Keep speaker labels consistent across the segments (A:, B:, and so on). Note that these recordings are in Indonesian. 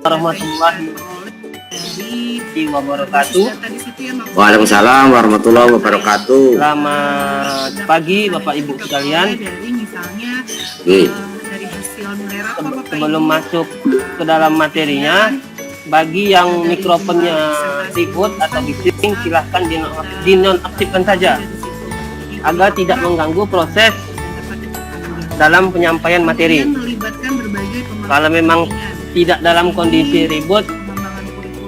A: warahmatullahi wabarakatuh.
B: Waalaikumsalam warahmatullahi wabarakatuh.
A: Selamat pagi Bapak Ibu sekalian. Sebelum masuk ke dalam materinya, bagi yang mikrofonnya ribut atau bising, silahkan dinonaktifkan saja agar tidak mengganggu proses dalam penyampaian materi. Kalau memang tidak dalam kondisi ribut,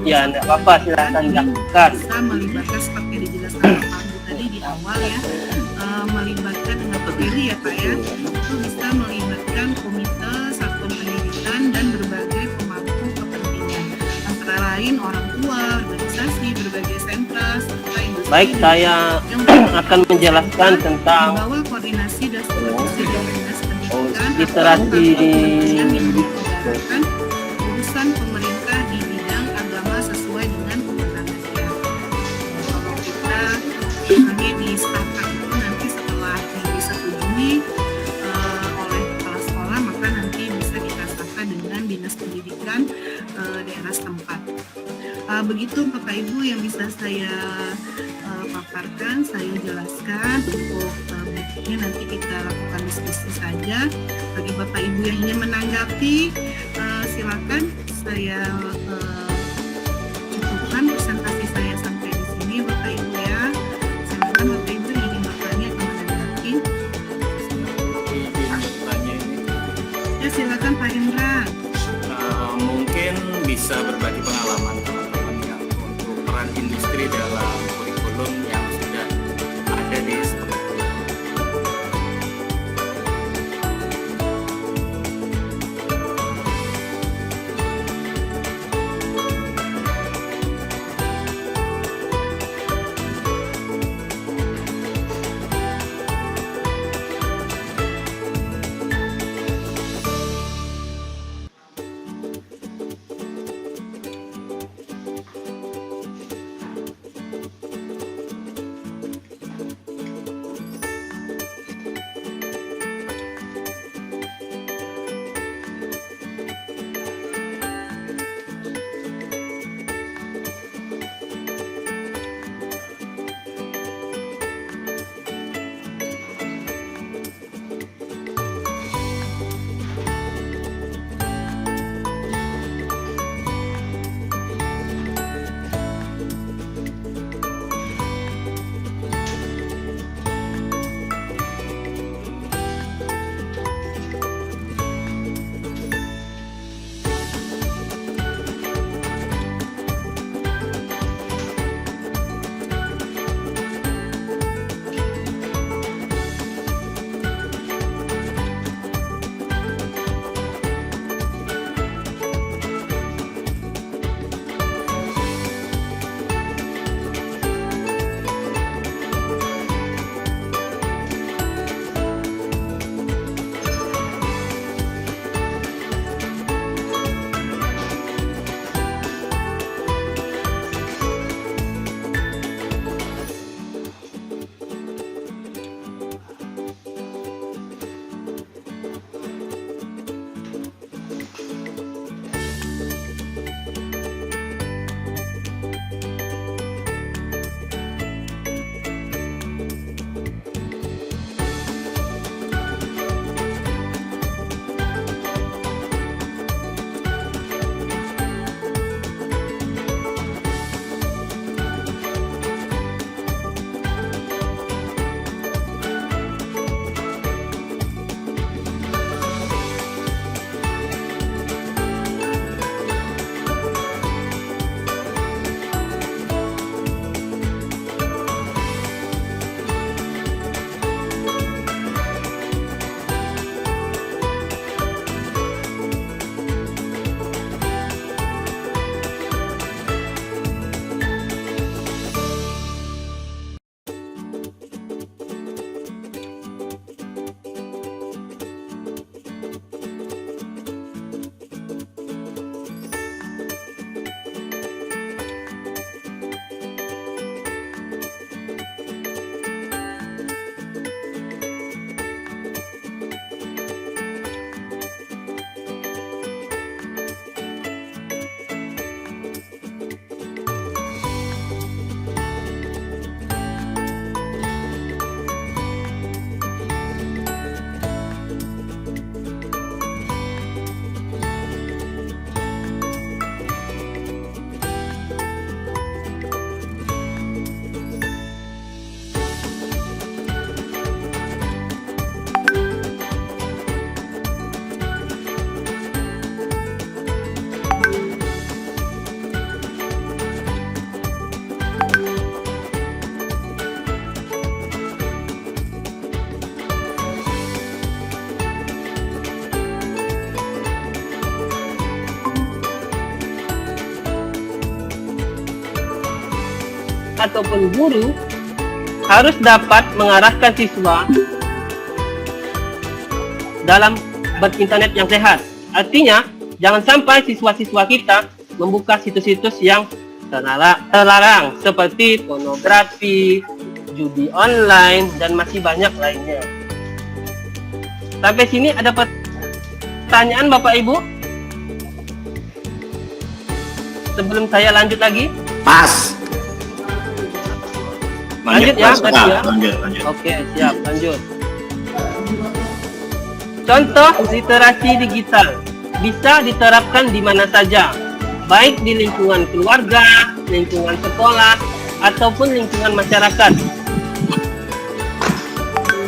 A: ya tidak apa-apa, silahkan dilakukan.
C: Bisa melibatkan seperti dijelaskan Pak Ibu tadi di awal ya, melibatkan dengan materi ya Pak ya, itu bisa melibatkan komite satuan pendidikan dan berbagai pemangku kepentingan, antara lain orang tua, organisasi, berbagai sentra, serta industri.
A: Baik, saya akan menjelaskan tentang
C: bawah koordinasi dan supervisi dari dinas pendidikan,
A: literasi
C: urusan pemerintah di bidang agama sesuai dengan kewenangannya. Kalau kita hanya disahkan itu nanti setelah disetujui oleh kepala sekolah, maka nanti bisa kita sahkan dengan dinas pendidikan daerah setempat. Begitu Bapak Ibu yang bisa saya paparkan, saya jelaskan. Untuk berikutnya nanti kita lakukan diskusi saja. Bagi Bapak Ibu yang ingin menanggapi, silakan. Saya cukupkan presentasi saya sampai di sini Bapak Ibu ya. Silakan Bapak Ibu yang ingin bertanya atau menanggapi. Ya silakan Pak Hendra.
D: Mungkin bisa berbagi pengalaman teman-teman ya untuk peran industri dalam kurikulum yang sudah ada di sekolah.
A: ataupun guru harus dapat mengarahkan siswa dalam berinternet yang sehat. Artinya, jangan sampai siswa-siswa kita membuka situs-situs yang terlarang seperti pornografi, judi online, dan masih banyak lainnya. Sampai sini ada pertanyaan Bapak Ibu? Sebelum saya lanjut lagi?
B: Pas.
A: Lanjut ya,
B: Mas.
A: berarti ya?
B: Lanjut.
A: Oke, siap, lanjut. Contoh literasi digital bisa diterapkan di mana saja, baik di lingkungan keluarga, lingkungan sekolah, ataupun lingkungan masyarakat.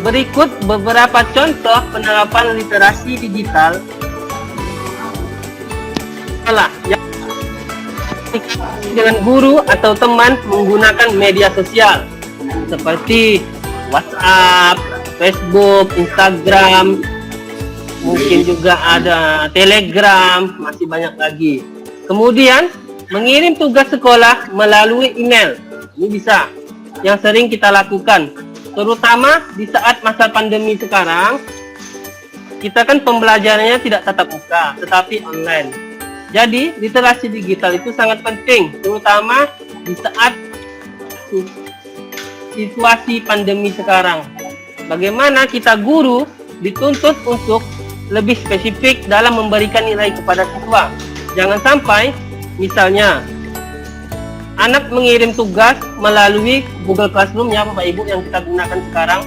A: Berikut beberapa contoh penerapan literasi digital yang dengan guru atau teman menggunakan media sosial seperti WhatsApp, Facebook, Instagram, mungkin juga ada Telegram, masih banyak lagi. Kemudian mengirim tugas sekolah melalui email, ini bisa, yang sering kita lakukan, terutama di saat masa pandemi sekarang. Kita kan pembelajarannya tidak tatap muka, tetapi online. Jadi literasi digital itu sangat penting, terutama di saat situasi pandemi sekarang. Bagaimana kita guru dituntut untuk lebih spesifik dalam memberikan nilai kepada siswa. Jangan sampai misalnya anak mengirim tugas melalui Google Classroom ya Bapak Ibu yang kita gunakan sekarang,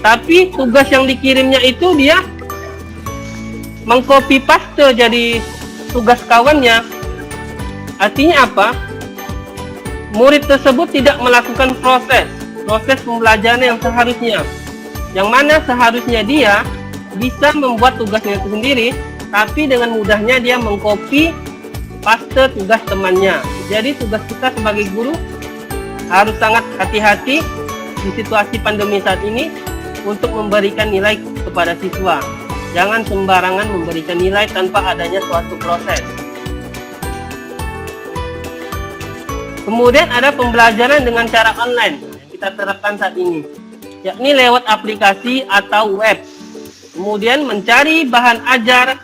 A: tapi tugas yang dikirimnya itu dia mengcopy paste jadi tugas kawannya. Artinya apa? Murid tersebut tidak melakukan proses pembelajaran yang seharusnya, yang mana seharusnya dia bisa membuat tugasnya itu sendiri, tapi dengan mudahnya dia mengcopy paste tugas temannya. Jadi tugas kita sebagai guru harus sangat hati-hati di situasi pandemi saat ini untuk memberikan nilai kepada siswa. Jangan sembarangan memberikan nilai tanpa adanya suatu proses. Kemudian ada pembelajaran dengan cara online yang kita terapkan saat ini, yakni lewat aplikasi atau web. Kemudian mencari bahan ajar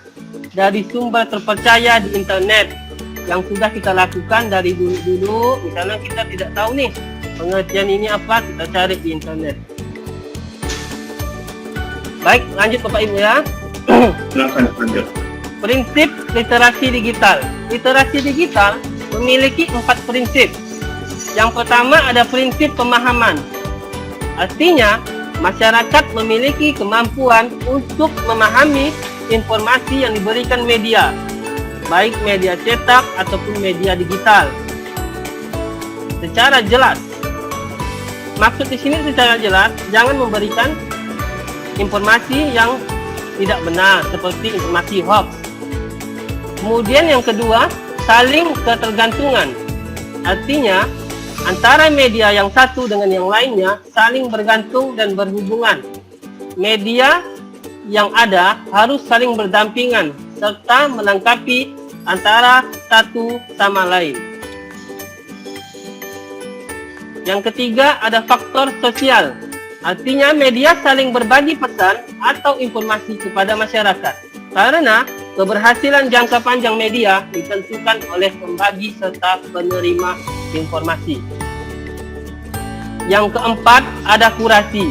A: dari sumber terpercaya di internet yang sudah kita lakukan dari dulu. Misalnya kita tidak tahu nih pengertian ini apa, kita cari di internet. Baik, lanjut Bapak Ibu ya.
B: Lanjut.
A: Prinsip literasi digital. Literasi digital memiliki 4 prinsip. Yang pertama ada prinsip pemahaman. Artinya masyarakat memiliki kemampuan untuk memahami informasi yang diberikan media, baik media cetak ataupun media digital, secara jelas. Maksud di sini secara jelas, jangan memberikan informasi yang tidak benar seperti informasi hoax. Kemudian yang kedua, saling ketergantungan. Artinya antara media yang satu dengan yang lainnya saling bergantung dan berhubungan. Media yang ada harus saling berdampingan serta melengkapi antara satu sama lain. Yang ketiga ada faktor sosial. Artinya media saling berbagi pesan atau informasi kepada masyarakat. Karena keberhasilan jangka panjang media ditentukan oleh pembagi serta penerima informasi. Yang keempat ada kurasi.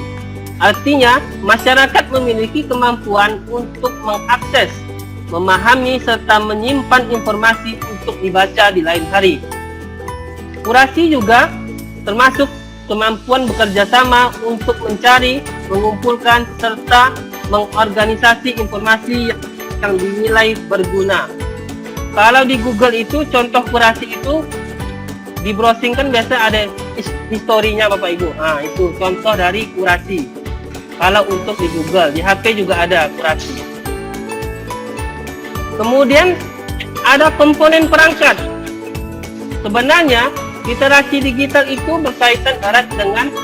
A: Artinya masyarakat memiliki kemampuan untuk mengakses, memahami serta menyimpan informasi untuk dibaca di lain hari. Kurasi juga termasuk kemampuan bekerja sama untuk mencari, mengumpulkan serta mengorganisasi informasi yang dinilai berguna. Kalau di Google itu contoh kurasi itu di browsing kan biasa ada historinya Bapak Ibu. Nah, itu contoh dari kurasi. Kalau untuk di Google, di HP juga ada kurasi. Kemudian ada komponen perangkat. Sebenarnya literasi digital itu berkaitan erat dengan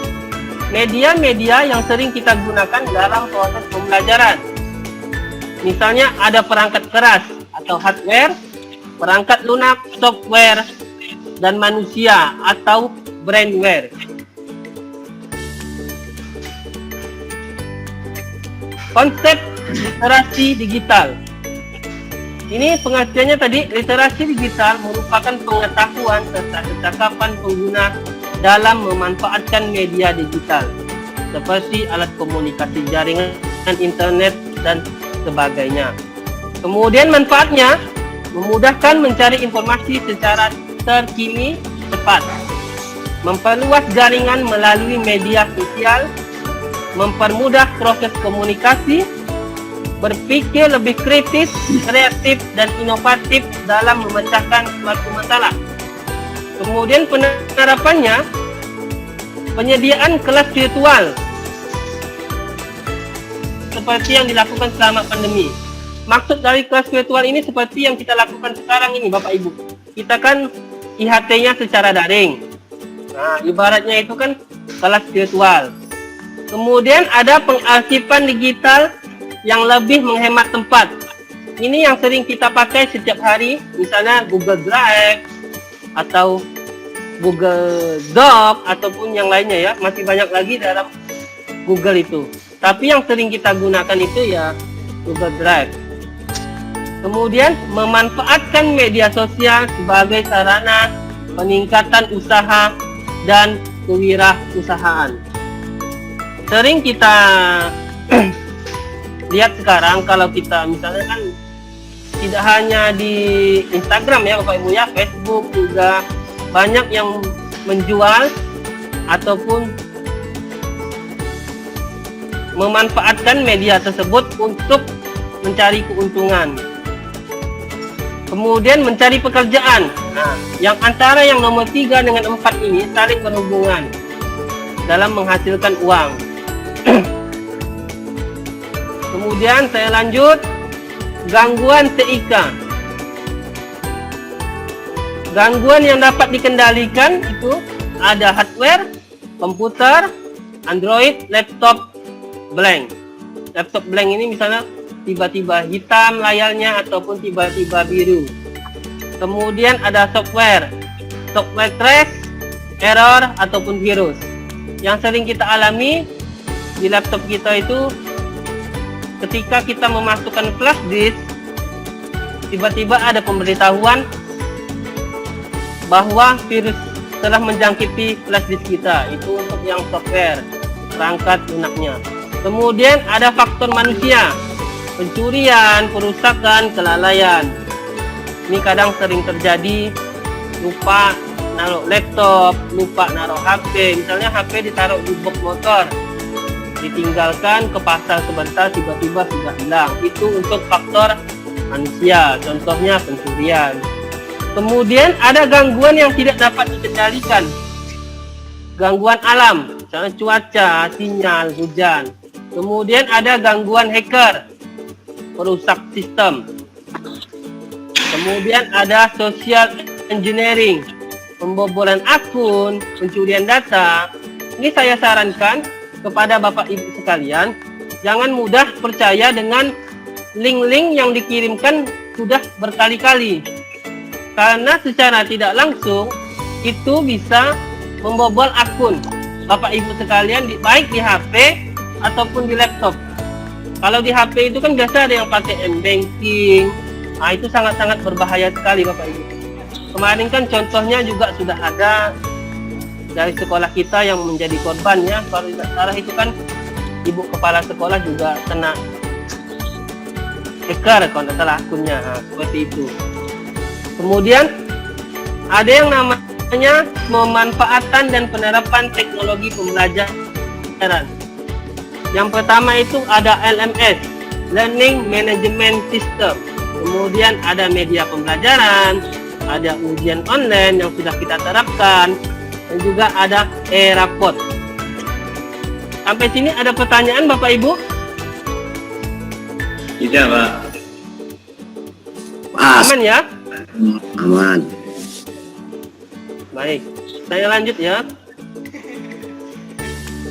A: media-media yang sering kita gunakan dalam proses pembelajaran. Misalnya ada perangkat keras atau hardware, perangkat lunak, software, dan manusia atau brainware. Konsep literasi digital. Ini pengertiannya tadi, literasi digital merupakan pengetahuan serta kecakapan pengguna dalam memanfaatkan media digital seperti alat komunikasi jaringan, internet, dan sebagainya. Kemudian manfaatnya memudahkan mencari informasi secara terkini cepat, memperluas jaringan melalui media sosial, mempermudah proses komunikasi, berpikir lebih kritis, kreatif, dan inovatif dalam memecahkan suatu masalah. Kemudian penerapannya, penyediaan kelas virtual seperti yang dilakukan selama pandemi. Maksud dari kelas virtual ini seperti yang kita lakukan sekarang ini, Bapak Ibu. Kita kan IHT-nya secara daring. Nah, ibaratnya itu kan kelas virtual. Kemudian ada pengarsipan digital yang lebih menghemat tempat. Ini yang sering kita pakai setiap hari, misalnya Google Drive atau Google Doc ataupun yang lainnya ya. Masih banyak lagi dalam Google itu. Tapi yang sering kita gunakan itu ya Google Drive. Kemudian memanfaatkan media sosial sebagai sarana peningkatan usaha dan kewirausahaan. Sering kita lihat sekarang kalau kita misalnya kan tidak hanya di Instagram ya Bapak Ibu ya, Facebook juga banyak yang menjual ataupun memanfaatkan media tersebut untuk mencari keuntungan. Kemudian mencari pekerjaan. Nah, yang antara yang nomor 3 dengan 4 ini saling berhubungan dalam menghasilkan uang. Kemudian saya lanjut, gangguan TIK. Gangguan yang dapat dikendalikan itu ada hardware, komputer, Android, laptop blank. Laptop blank ini misalnya tiba-tiba hitam layarnya ataupun tiba-tiba biru. Kemudian ada software crash, error ataupun virus. Yang sering kita alami di laptop kita itu ketika kita memasukkan flash disk, tiba-tiba ada pemberitahuan bahwa virus telah menjangkiti flash disk kita. Itu untuk yang software, perangkat lunaknya. Kemudian ada faktor manusia, pencurian, perusakan, kelalaian. Ini kadang sering terjadi, lupa naruh laptop, lupa naruh HP. Misalnya HP ditaruh di box motor, ditinggalkan ke pasar sebentar, tiba-tiba sudah hilang. Itu untuk faktor manusia, contohnya pencurian. Kemudian ada gangguan yang tidak dapat dikendalikan, gangguan alam, misalnya cuaca, sinyal, hujan. Kemudian ada gangguan hacker, perusak sistem. Kemudian ada social engineering, pembobolan akun, pencurian data. Ini saya sarankan kepada Bapak Ibu sekalian, jangan mudah percaya dengan link-link yang dikirimkan sudah berkali-kali. Karena secara tidak langsung itu bisa membobol akun Bapak Ibu sekalian, baik di HP ataupun di laptop. Kalau di HP itu kan biasa ada yang pakai m-banking. Nah, itu sangat-sangat berbahaya sekali Bapak Ibu. Kemarin kan contohnya juga sudah ada dari sekolah kita yang menjadi korbannya. Kalau tidak salah itu kan ibu kepala sekolah juga kena hacker kalau tidak salah akunnya. Nah, seperti itu. Kemudian ada yang namanya pemanfaatan dan penerapan teknologi pembelajaran. Yang pertama itu ada LMS, Learning Management System. Kemudian ada media pembelajaran, ada ujian online yang sudah kita terapkan, dan juga ada e-raport. Sampai sini ada pertanyaan Bapak Ibu?
B: Tidak, Pak.
A: Aman ya?
B: Aman.
A: Baik, saya lanjut ya.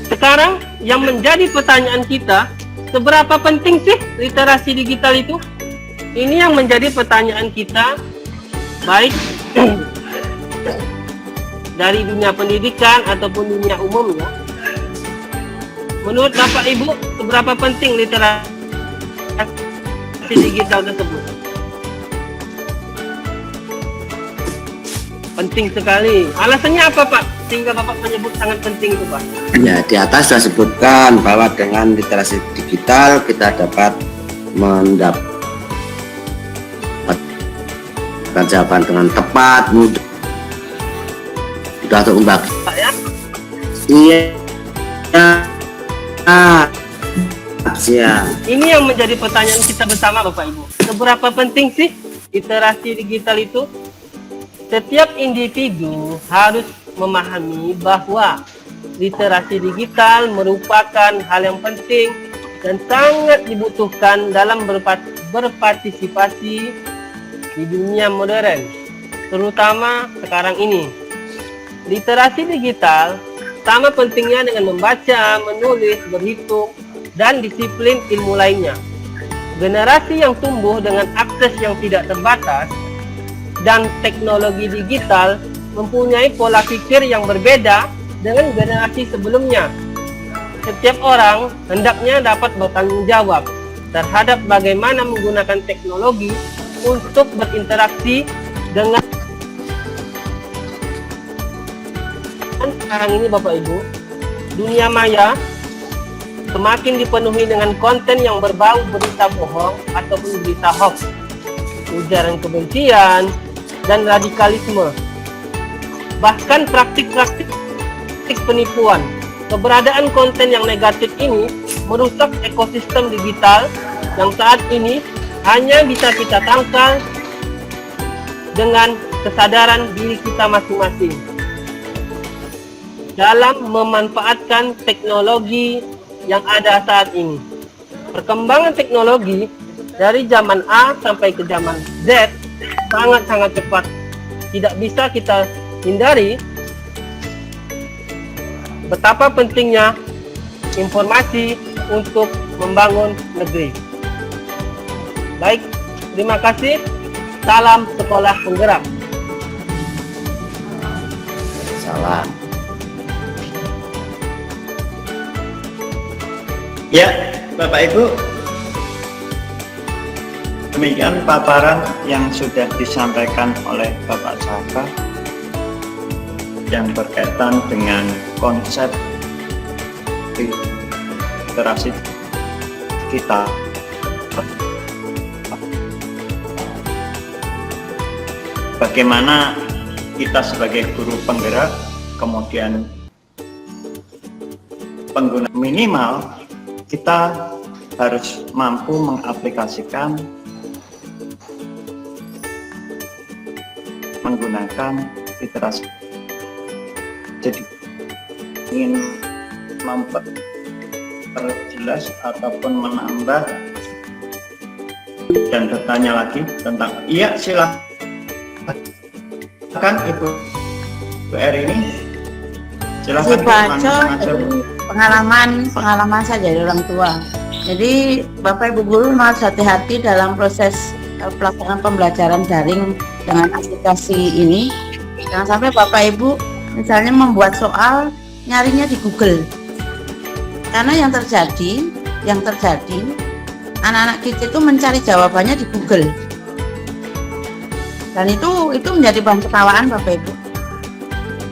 A: Sekarang yang menjadi pertanyaan kita, seberapa penting sih literasi digital itu? Ini yang menjadi pertanyaan kita, baik dari dunia pendidikan ataupun dunia umumnya. Menurut Bapak Ibu, seberapa penting literasi digital tersebut? Penting sekali. Alasannya apa, Pak? Sehingga Bapak menyebut sangat penting itu, Pak.
B: Ya, di atas sudah sebutkan bahwa dengan literasi digital kita dapat mendapatkan jawaban dengan tepat, mudah untuk membagi.
A: Pak ya?
B: Iya. Siap.
A: Ini yang menjadi pertanyaan kita bersama, Bapak Ibu. Seberapa penting sih literasi digital itu? Setiap individu harus memahami bahwa literasi digital merupakan hal yang penting dan sangat dibutuhkan dalam berpartisipasi di dunia modern, terutama sekarang ini. Literasi digital sama pentingnya dengan membaca, menulis, berhitung, dan disiplin ilmu lainnya. Generasi yang tumbuh dengan akses yang tidak terbatas dan teknologi digital mempunyai pola pikir yang berbeda dengan generasi sebelumnya. Setiap orang hendaknya dapat bertanggung jawab terhadap bagaimana menggunakan teknologi untuk berinteraksi dengan sekarang ini, Bapak Ibu. Dunia maya semakin dipenuhi dengan konten yang berbau berita bohong ataupun berita hoax, ujaran kebencian, dan radikalisme. Bahkan praktik-praktik penipuan. Keberadaan konten yang negatif ini merusak ekosistem digital yang saat ini hanya bisa kita tangkal dengan kesadaran diri kita masing-masing dalam memanfaatkan teknologi yang ada saat ini. Perkembangan teknologi dari zaman A sampai ke zaman Z sangat-sangat cepat. Tidak bisa kita hindari betapa pentingnya informasi untuk membangun negeri. Baik, terima kasih. Salam sekolah penggerak.
B: Salam.
E: Ya, Bapak Ibu, demikian paparan yang sudah disampaikan oleh Bapak Saka yang berkaitan dengan konsep literasi kita. Bagaimana kita sebagai guru penggerak, kemudian pengguna minimal, kita harus mampu mengaplikasikan menggunakan literasi. Jadi ingin memperjelas ataupun menambah dan bertanya lagi tentang, iya silakan Ibu Erini, silakan.
F: Pengalaman saya dari orang tua. Jadi Bapak Ibu guru harus hati-hati dalam proses pelaksanaan pembelajaran daring dengan aplikasi ini. Jangan sampai Bapak Ibu misalnya membuat soal nyarinya di Google. Karena yang terjadi anak-anak kita itu mencari jawabannya di Google. Dan itu menjadi bahan ketawaan Bapak Ibu.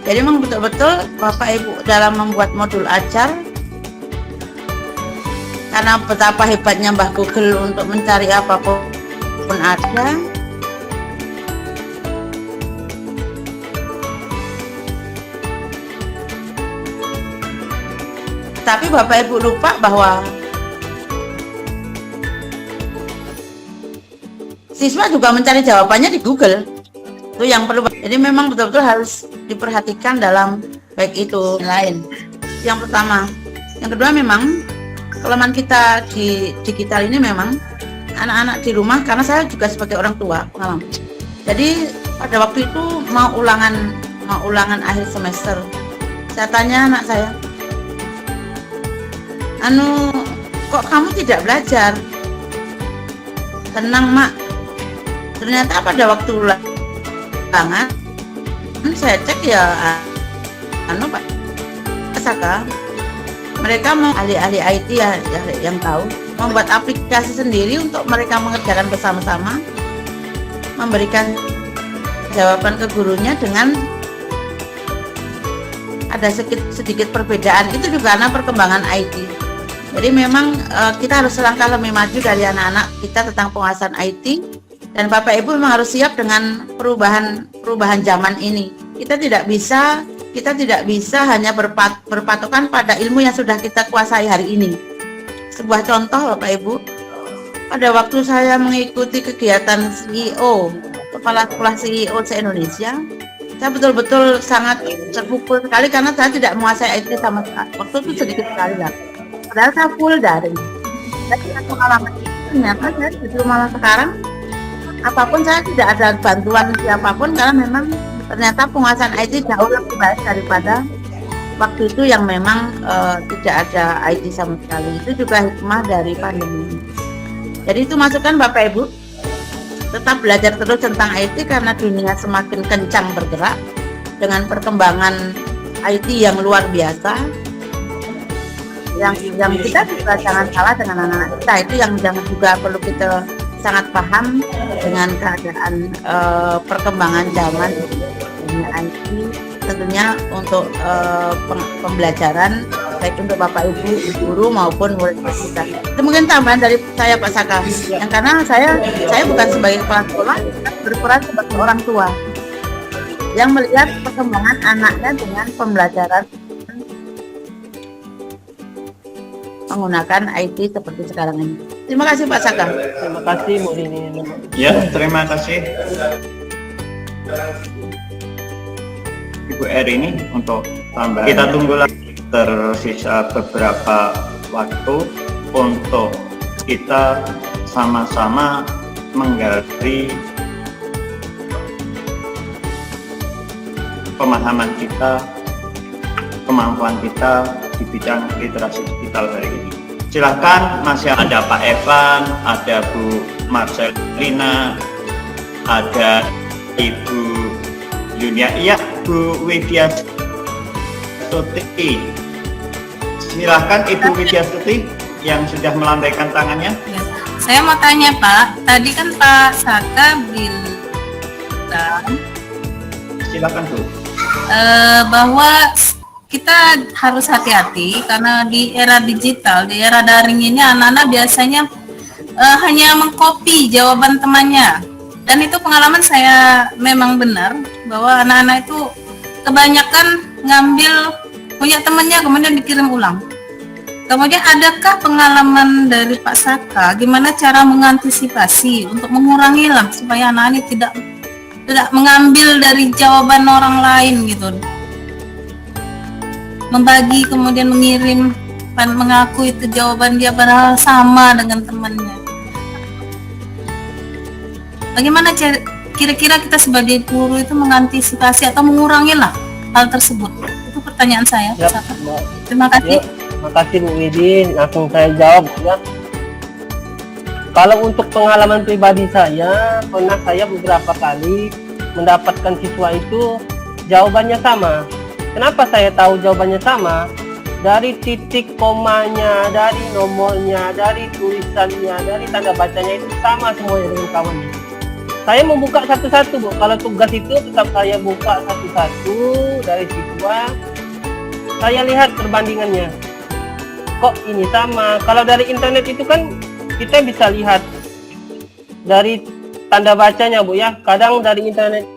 F: Jadi memang betul-betul Bapak Ibu dalam membuat modul ajar, karena betapa hebatnya Mbah Google untuk mencari apapun ada, tapi Bapak Ibu lupa bahwa siswa juga mencari jawabannya di Google. Itu yang perlu. Jadi memang betul-betul harus diperhatikan dalam baik itu lain. Yang pertama. Yang kedua, memang kelemahan kita di digital ini memang anak-anak di rumah, karena saya juga sebagai orang tua pengalaman. Jadi pada waktu itu mau ulangan akhir semester, saya tanya anak saya, kok kamu tidak belajar? Tenang Mak. Ternyata pada waktu ulangan saya cek ya Pak Saka, mereka ahli-ahli IT ya, yang tahu membuat aplikasi sendiri untuk mereka mengerjakan bersama-sama, memberikan jawaban ke gurunya dengan ada sedikit perbedaan. Itu juga karena perkembangan IT. Jadi memang kita harus selangkah lebih maju dari anak-anak kita tentang penguasaan IT, dan Bapak Ibu memang harus siap dengan perubahan zaman ini. Kita tidak bisa hanya berpatokan pada ilmu yang sudah kita kuasai hari ini. Sebuah contoh Bapak Ibu, pada waktu saya mengikuti kegiatan CEO, Kepala Sekolah CEO se-Indonesia, saya betul-betul sangat terpukul sekali karena saya tidak menguasai IT sama sekali. Waktu itu sedikit sekali lah. Padahal saya full daring. Jadi pengalaman itu ternyata saya di rumah sekarang, apapun saya tidak ada bantuan siapapun karena memang ternyata penguasaan IT jauh lebih baik daripada waktu itu yang memang tidak ada IT sama sekali. Itu juga hikmah dari pandemi. Jadi itu masukan Bapak Ibu, tetap belajar terus tentang IT karena dunia semakin kencang bergerak dengan perkembangan IT yang luar biasa. Yang kita juga jangan salah dengan anak-anak kita, itu yang juga perlu kita sangat paham dengan keadaan perkembangan zaman dunia IT. Tentunya untuk pembelajaran baik untuk Bapak Ibu, guru maupun murid kita. Itu mungkin tambahan dari saya Pak Saka. Yang karena saya bukan sebagai kepala sekolah, berperan sebagai orang tua yang melihat perkembangan anaknya dengan pembelajaran menggunakan IT seperti sekarang ini. Terima kasih Pak Saka.
A: Terima kasih Bu Rini.
E: Ya, terima kasih Ibu Erini untuk tambahan. Kita tunggu lagi, tersisa beberapa waktu untuk kita sama-sama menggali pemahaman kita, kemampuan kita di bidang literasi digital hari ini. Silahkan, masih ada Pak Evan, ada Bu Marcelina, ada Ibu Yunia, iya Bu Widya Stuti. Silahkan Ibu Widya Stuti yang sudah melambaikan tangannya.
C: Ya. Saya mau tanya Pak, tadi kan Pak Saka bilang
E: Silakan Bu.
C: Bahwa kita harus hati-hati karena di era digital, di era daring ini anak-anak biasanya hanya mengcopy jawaban temannya, dan itu pengalaman saya memang benar bahwa anak-anak itu kebanyakan ngambil punya temannya kemudian dikirim ulang. Kemudian adakah pengalaman dari Pak Saka gimana cara mengantisipasi untuk mengurangi lah supaya anak-anak ini tidak mengambil dari jawaban orang lain gitu, membagi kemudian mengirim dan mengaku itu jawaban dia padahal sama dengan temannya. Bagaimana kira-kira kita sebagai guru itu mengantisipasi atau mengurangi lah hal tersebut? Itu pertanyaan saya.
A: Ya,
C: terima kasih.
A: Terima kasih Bu Widi, langsung saya jawab ya. Kalau untuk pengalaman pribadi saya, pernah saya beberapa kali mendapatkan siswa itu jawabannya sama. Kenapa saya tahu jawabannya sama? Dari titik komanya, dari nomornya, dari tulisannya, dari tanda bacanya itu sama semuanya dengan kawannya. Saya membuka satu-satu Bu. Kalau tugas itu tetap saya buka satu-satu dari siswa. Saya lihat perbandingannya. Kok ini sama? Kalau dari internet itu kan kita bisa lihat dari tanda bacanya Bu ya. Kadang dari internet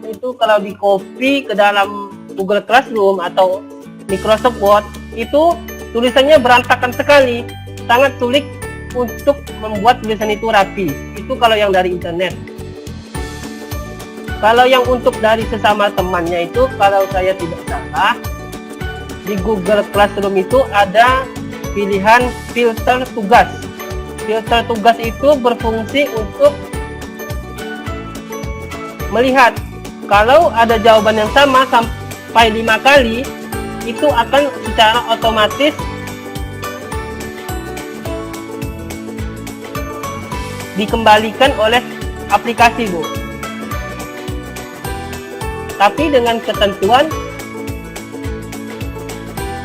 A: itu kalau di copy ke dalam Google Classroom atau Microsoft Word itu tulisannya berantakan sekali, sangat sulit untuk membuat tulisan itu rapi. Itu kalau yang dari internet. Kalau yang untuk dari sesama temannya itu, kalau saya tidak salah, di Google Classroom itu ada pilihan filter tugas. Filter tugas itu berfungsi untuk melihat kalau ada jawaban yang sama sampai 5 kali, itu akan secara otomatis dikembalikan oleh aplikasi Bu. Tapi dengan ketentuan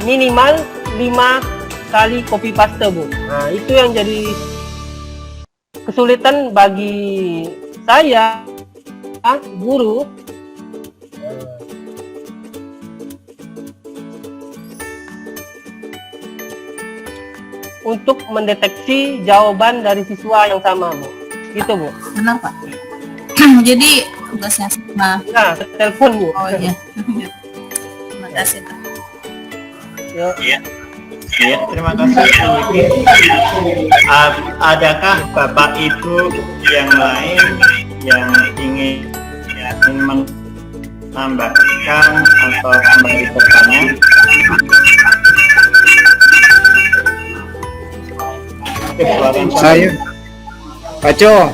A: minimal 5 kali copy paste, Bu. Nah, itu yang jadi kesulitan bagi saya, guru, untuk mendeteksi jawaban dari siswa yang sama, Bu. Gitu, Bu.
C: Benar, Pak. Jadi tugasnya sama.
A: Nah, telepon, Bu.
C: Oh iya. Terima kasih, Pak.
A: Yuk.
E: Ya, terima kasih Bu Widi. Adakah Bapak Ibu yang lain yang ingin menambahkan atau kembali bertanya?
G: Saya Pak Jo.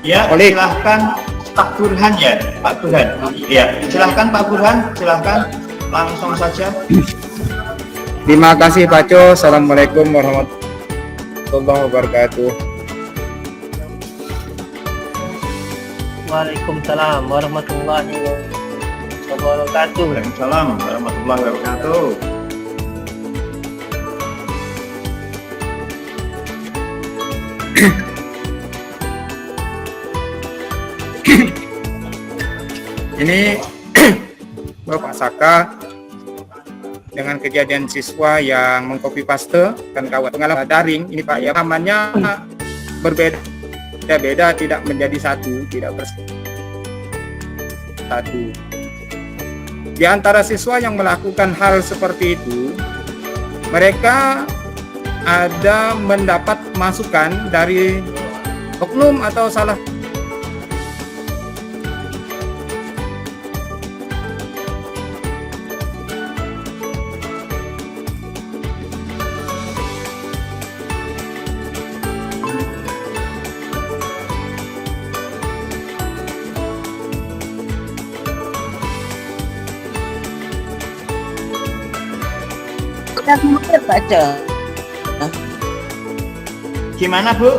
E: Ya,
G: Olik.
E: silahkan Pak Burhan ya, Pak Burhan. Ya, silahkan Pak Burhan, silahkan langsung saja.
G: Terima kasih Pak Jo. Assalamualaikum warahmatullahi wabarakatuh.
A: Waalaikumsalam warahmatullahi wabarakatuh.
E: Waalaikumsalam warahmatullahi wabarakatuh.
G: Ini Bapak Saka dengan kejadian siswa yang mengcopy paste dan kawan pengalaman daring ini Pak ya, namanya berbeda-beda, tidak menjadi satu, tidak bersatu. Di antara siswa yang melakukan hal seperti itu, mereka ada mendapat masukan dari oknum atau salah
F: Pak Jo.
E: Gimana Bu?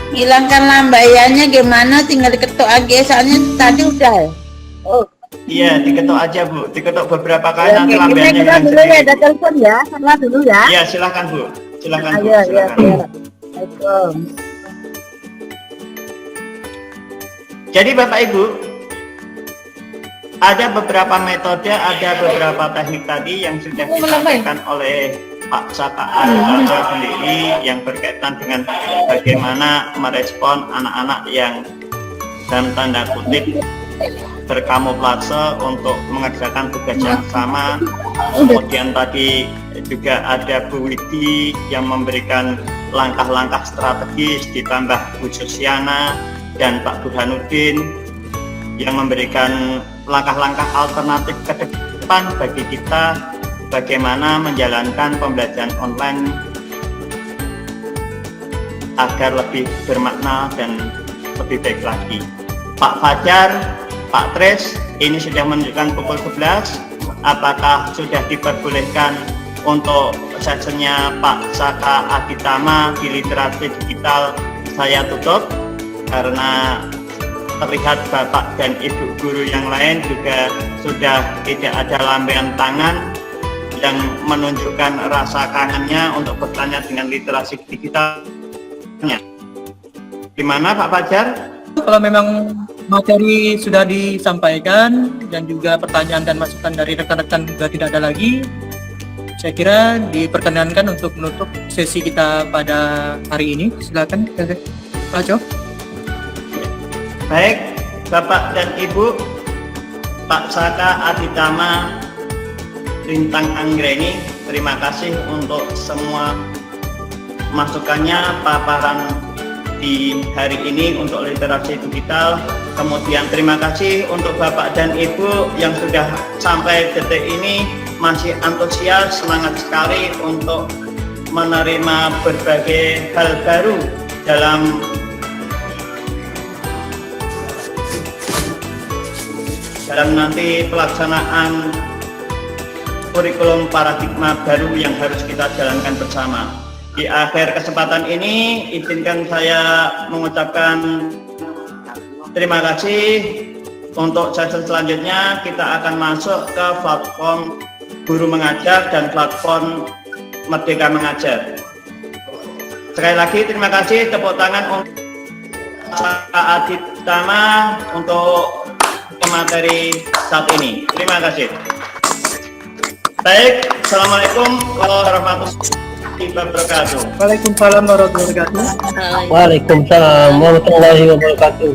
F: Hilangkan lambayannya gimana? Tinggal diketuk aja, soalnya tadi udah. Oh,
E: Iya, diketuk aja Bu, diketuk beberapa kali
F: ya,
E: nanti
F: oke.
E: lampiannya
F: Kita
E: hilang
F: dulu ya,
E: sendiri.
F: ada telepon ya, sama dulu ya.
E: Iya, silakan Bu, silakan Bu,
F: Ayo, ya,
E: silakan.
F: ya. Assalamualaikum.
E: Jadi Bapak Ibu, ada beberapa metode, ada beberapa teknik tadi yang sudah disampaikan oleh Pak Saka Arifin sendiri yang berkaitan dengan bagaimana merespon anak-anak yang dalam tanda kutip berkamuflase untuk mengerjakan tugas yang sama. Kemudian tadi juga ada Bu Widi yang memberikan langkah-langkah strategis, ditambah Bu Susiana dan Pak Burhanuddin yang memberikan langkah-langkah alternatif ke depan bagi kita bagaimana menjalankan pembelajaran online agar lebih bermakna dan lebih baik lagi. Pak Fajar, Pak Tres, ini sudah menunjukkan pukul 11. Apakah sudah diperbolehkan untuk sessionnya Pak Saka Aditama di literasi digital saya tutup karena terlihat Bapak dan Ibu guru yang lain juga sudah tidak ada lambaian tangan yang menunjukkan rasa kangennya untuk bertanya dengan literasi digitalnya. Gimana Pak Fajar?
H: Kalau memang materi sudah disampaikan dan juga pertanyaan dan masukan dari rekan-rekan juga tidak ada lagi, saya kira diperkenankan untuk menutup sesi kita pada hari ini. Silakan, Pak Jo.
E: Baik, Bapak dan Ibu, Pak Saka Aditama Lintang Anggreni, terima kasih untuk semua masukannya, paparan di hari ini untuk literasi digital. Kemudian terima kasih untuk Bapak dan Ibu yang sudah sampai detik ini masih antusias, semangat sekali untuk menerima berbagai hal baru dalam nanti pelaksanaan kurikulum paradigma baru yang harus kita jalankan bersama. Di akhir kesempatan ini, izinkan saya mengucapkan terima kasih untuk sesi selanjutnya kita akan masuk ke platform Guru Mengajar dan platform Merdeka Mengajar. Sekali lagi terima kasih, tepuk tangan untuk Aditama untuk materi saat ini. Terima kasih. Baik, Assalamualaikum warahmatullahi wabarakatuh.
H: Waalaikumsalam warahmatullahi wabarakatuh.
A: Waalaikumsalam warahmatullahi wabarakatuh.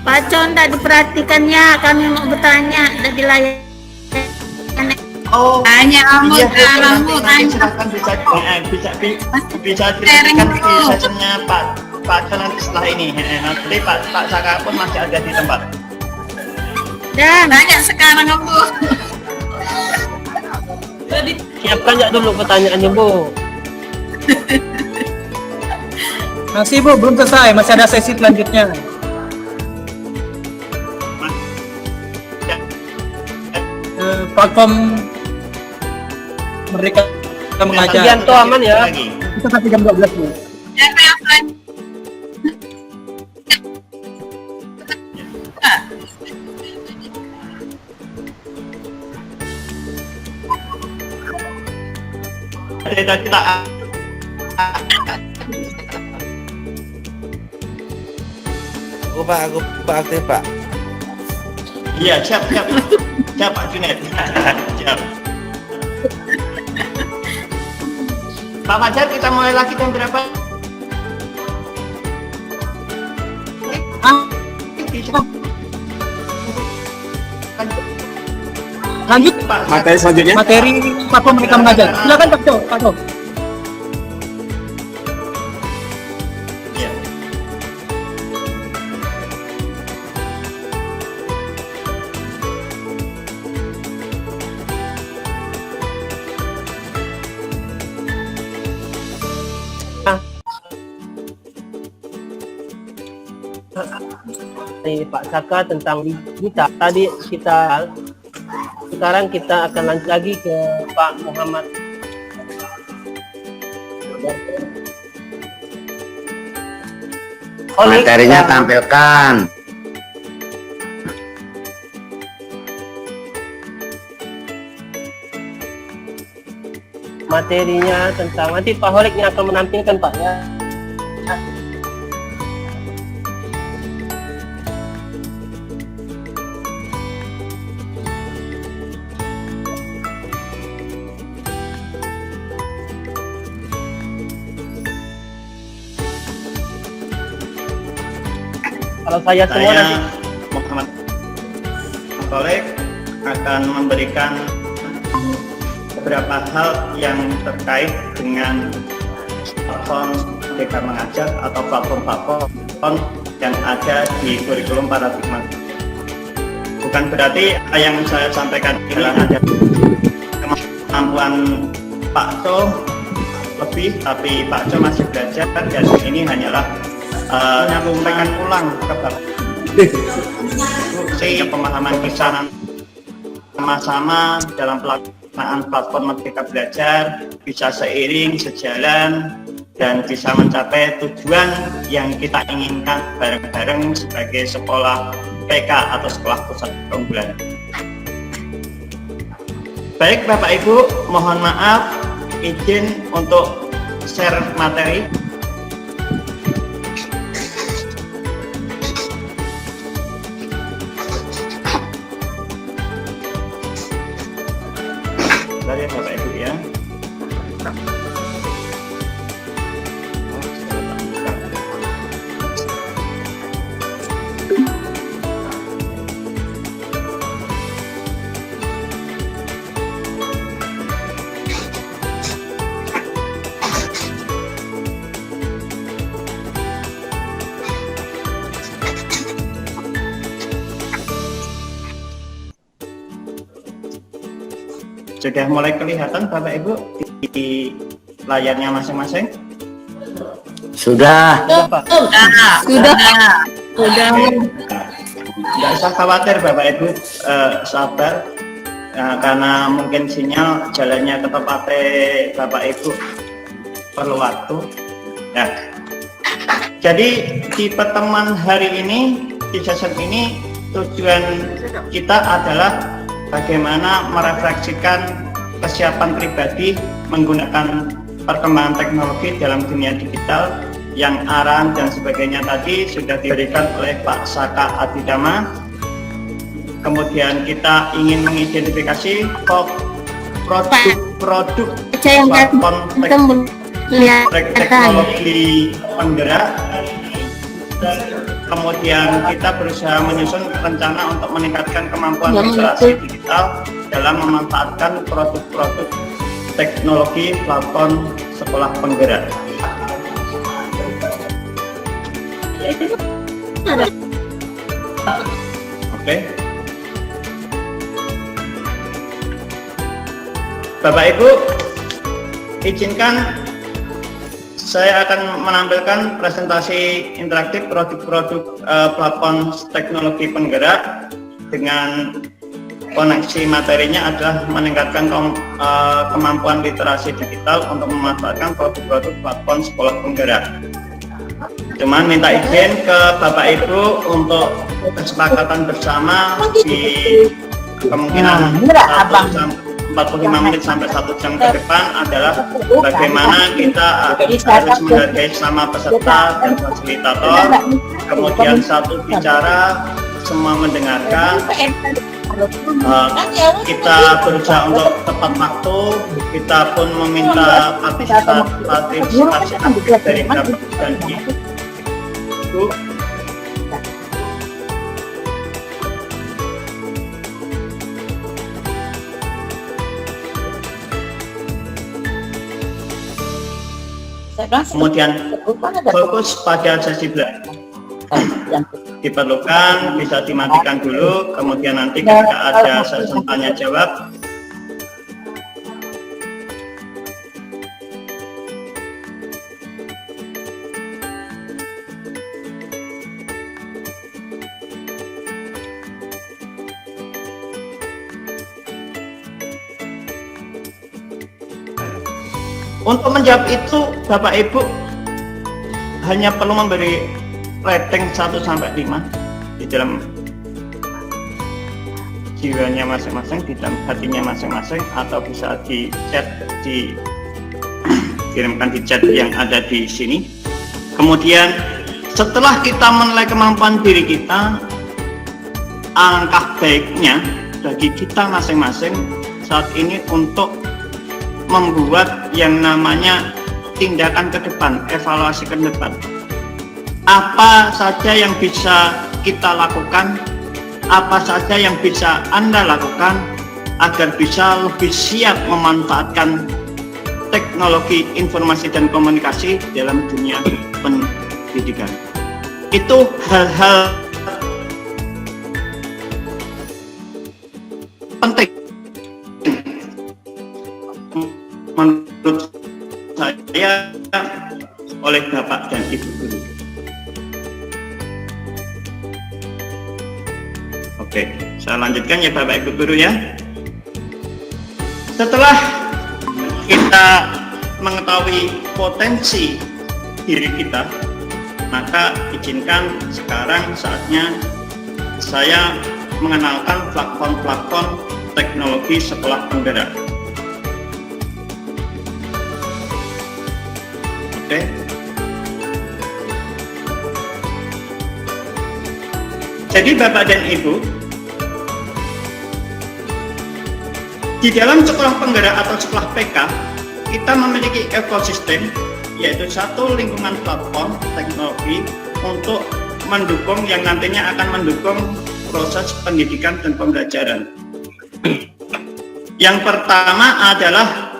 F: Pak Con, tak diperhatikannya, kami mau bertanya, udah dilayani.
E: Oh,
F: Tanya kamu,
E: iya,
F: kamu
E: nanti
F: tanya.
E: silakan bisa diberikan di sessionnya Pak Con nanti setelah ini. Nanti Pak Saka pun masih ada di tempat.
F: Dan tanya sekarang kamu.
A: Siapkan aja dulu pertanyaannya, Bu.
H: Masih Bu, belum selesai, masih ada sesi selanjutnya. Platform Merdeka Mengajar.
A: Sugianto aman ya.
E: Lagi.
H: Kita sampai jam 12 Bu.
E: Tadi tak.
B: Aku aktif Pak.
E: Iya, siap Pak Junet. Siap. Pak Fajar, kita mulai lagi jam berapa?
H: Lanjut
E: Pak.
G: Materi selanjutnya.
H: materi platform Merdeka Mengajar. Silakan Pak Jo. Pak Jo.
E: Iya.
A: Ini Pak Saka tentang digital. Tadi sekarang kita akan lanjut lagi ke Pak Muhammad.
B: Materinya tampilkan.
A: Materinya tentang nanti Pak Holik yang akan menampilkan Pak ya. Kalau saya semua
E: Saya
A: nanti
E: Muhammad Kolek akan memberikan beberapa hal yang terkait dengan platform Merdeka Mengajar atau platform yang ada di kurikulum paradigma. Bukan berarti yang saya sampaikan ini ada kemampuan Pak Co lebih, tapi Pak Co masih belajar dan ini hanyalah menyampaikan ulang ke Bapak sehingga pemahaman kita sama-sama dalam pelaksanaan platform Merdeka Belajar bisa seiring, sejalan, dan bisa mencapai tujuan yang kita inginkan bareng-bareng sebagai sekolah PK atau sekolah pusat keunggulan. Baik Bapak Ibu, mohon maaf izin untuk share materi. Dari Bapak Ibu ya. Sudah mulai kelihatan Bapak Ibu di layarnya masing-masing?
B: Sudah.
F: Sudah.
E: Tidak usah khawatir Bapak Ibu, sabar. Karena mungkin sinyal jalannya ke tempat Bapak Ibu perlu waktu. Nah, jadi di pertemuan hari ini, di session ini, tujuan kita adalah bagaimana merefleksikan kesiapan pribadi menggunakan perkembangan teknologi dalam dunia digital, yang arahan dan sebagainya tadi sudah diberikan oleh Pak Saka Adidama. Kemudian kita ingin mengidentifikasi produk-produk platform teknologi penggerak. Kemudian kita berusaha menyusun rencana untuk meningkatkan kemampuan literasi digital dalam memanfaatkan produk-produk teknologi platform sekolah penggerak. Oke. Bapak Ibu, izinkan saya akan menampilkan presentasi interaktif produk-produk platform teknologi penggerak. Dengan koneksi materinya adalah meningkatkan kemampuan literasi digital untuk memanfaatkan produk-produk platform sekolah penggerak. Cuman minta izin ke Bapak Ibu untuk kesepakatan bersama di kemungkinan 45 menit sampai 1 jam ke depan adalah bagaimana kita harus menghargai sama peserta dan fasilitator, kemudian satu bicara, semua mendengarkan, kita berusaha untuk tepat waktu, kita pun meminta partisipasi dari Bapak dan Ibu. Kemudian fokus pada sesi belajar diperlukan, bisa dimatikan dulu, kemudian nanti ketika ada sesi tanya jawab untuk menjawab itu. Bapak Ibu hanya perlu memberi rating 1 sampai 5 di dalam jiwanya masing-masing, di dalam hatinya masing-masing, atau bisa di chat, dikirimkan di chat yang ada di sini. Kemudian setelah kita menilai kemampuan diri kita, alangkah baiknya bagi kita masing-masing saat ini untuk membuat yang namanya tindakan ke depan, evaluasi ke depan. Apa saja yang bisa kita lakukan, apa saja yang bisa Anda lakukan agar bisa lebih siap memanfaatkan teknologi informasi dan komunikasi dalam dunia pendidikan. Itu hal-hal penting menurut saya oleh Bapak dan Ibu guru. Oke, saya lanjutkan ya Bapak Ibu guru ya. Setelah kita mengetahui potensi diri kita, maka izinkan sekarang saatnya saya mengenalkan platform-platform teknologi sekolah penggerak. Oke. Jadi Bapak dan Ibu, di dalam sekolah penggerak atau sekolah PK, kita memiliki ekosistem, yaitu satu lingkungan platform teknologi untuk mendukung yang nantinya akan mendukung proses pendidikan dan pembelajaran. Yang pertama adalah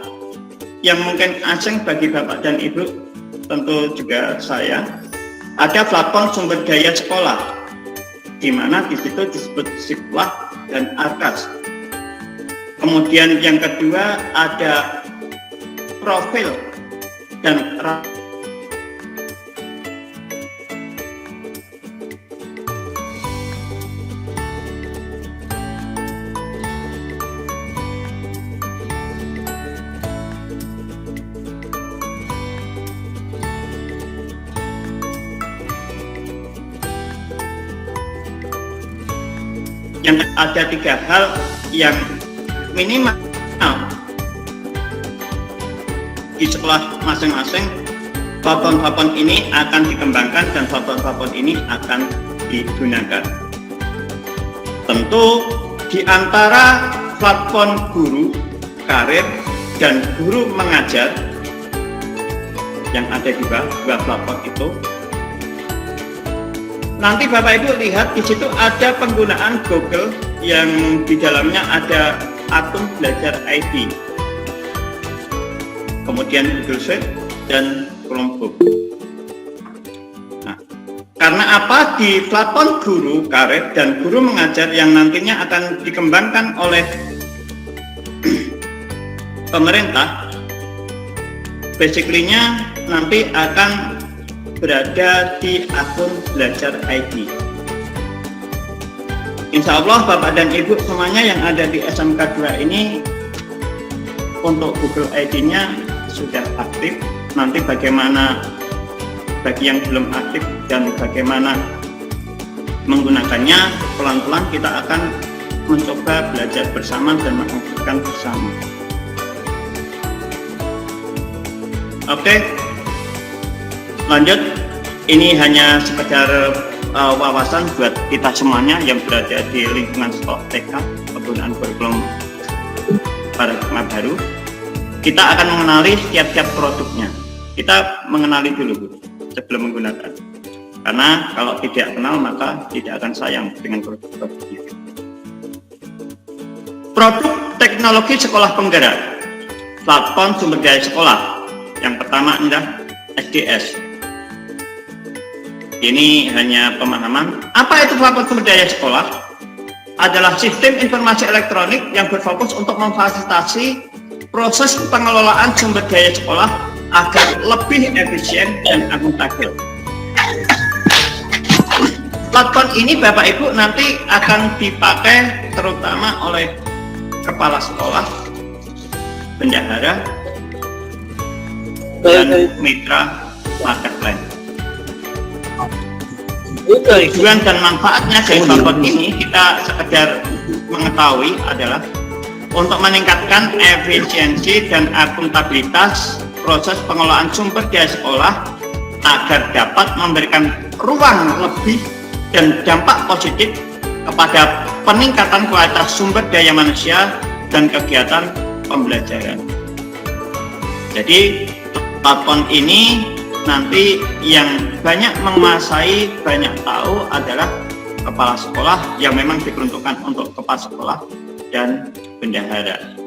E: yang mungkin asing bagi Bapak dan Ibu, tentu juga saya, ada platform sumber daya sekolah, di mana di situ disebut Sekolah dan Arkas. Kemudian yang kedua ada profil dan yang ada 3 hal yang minimal di sekolah masing-masing. Platform-platform ini akan dikembangkan dan platform-platform ini akan digunakan. Tentu di antara platform guru karir dan guru mengajar yang ada di dua platform itu, nanti Bapak Ibu lihat di situ ada penggunaan Google yang di dalamnya ada akun belajar ID, kemudian Google Sheet dan Chromebook. Nah, karena apa? Di platform guru karir dan guru mengajar yang nantinya akan dikembangkan oleh pemerintah, basically-nya nanti akan berada di akun belajar ID. Insya Allah Bapak dan Ibu semuanya yang ada di SMK 2 ini untuk Google ID-nya sudah aktif. Nanti bagaimana bagi yang belum aktif dan bagaimana menggunakannya, pelan-pelan kita akan mencoba belajar bersama dan mengaktifkan bersama. Oke, lanjut. Ini hanya sekedar wawasan buat kita semuanya yang berada di lingkungan sekolah TK, penggunaan kurikulum paradigma baru. Kita akan mengenali setiap produknya. Kita mengenali dulu Bu, sebelum menggunakan. Karena kalau tidak kenal maka tidak akan sayang dengan produk itu. Produk teknologi sekolah penggerak, platform sumber daya sekolah. Yang pertama adalah SDS. Ini hanya pemahaman. Apa itu platform sumber daya sekolah? Adalah sistem informasi elektronik yang berfokus untuk memfasilitasi proses pengelolaan sumber daya sekolah agar lebih efisien dan akuntabel. Platform ini Bapak Ibu nanti akan dipakai terutama oleh kepala sekolah, bendahara, dan mitra marketplace. Tujuan dan manfaatnya dari platform ini kita sekedar mengetahui adalah untuk meningkatkan efisiensi dan akuntabilitas proses pengelolaan sumber daya sekolah agar dapat memberikan ruang lebih dan dampak positif kepada peningkatan kualitas sumber daya manusia dan kegiatan pembelajaran. Jadi platform ini nanti yang banyak menguasai, banyak tahu adalah kepala sekolah yang memang diperuntukkan untuk kepala sekolah dan bendahara.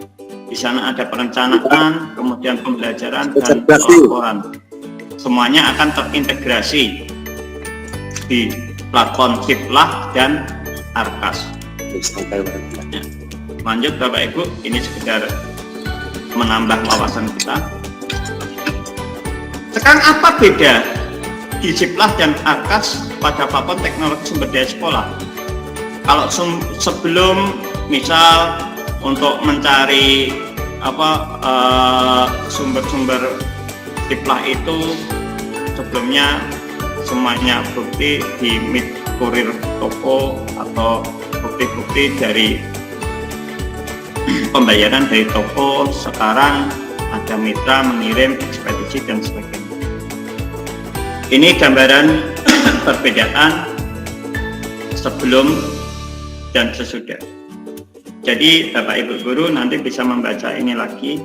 E: Di sana ada perencanaan, kemudian pembelajaran dan pelaporan. Semuanya akan terintegrasi di platform Siplah dan Arkas. Ya. Lanjut Bapak Ibu, ini sekedar menambah wawasan kita. Sekarang apa beda di Siplah dan Arkas pada platform teknologi sumber daya sekolah? Kalau sebelum misal untuk mencari sumber-sumber Siplah itu sebelumnya semuanya bukti di kurir toko atau bukti-bukti dari pembayaran dari toko. Sekarang ada mitra mengirim, ekspedisi dan sebagainya. Ini gambaran perbedaan sebelum dan sesudah. Jadi Bapak Ibu Guru nanti bisa membaca ini lagi,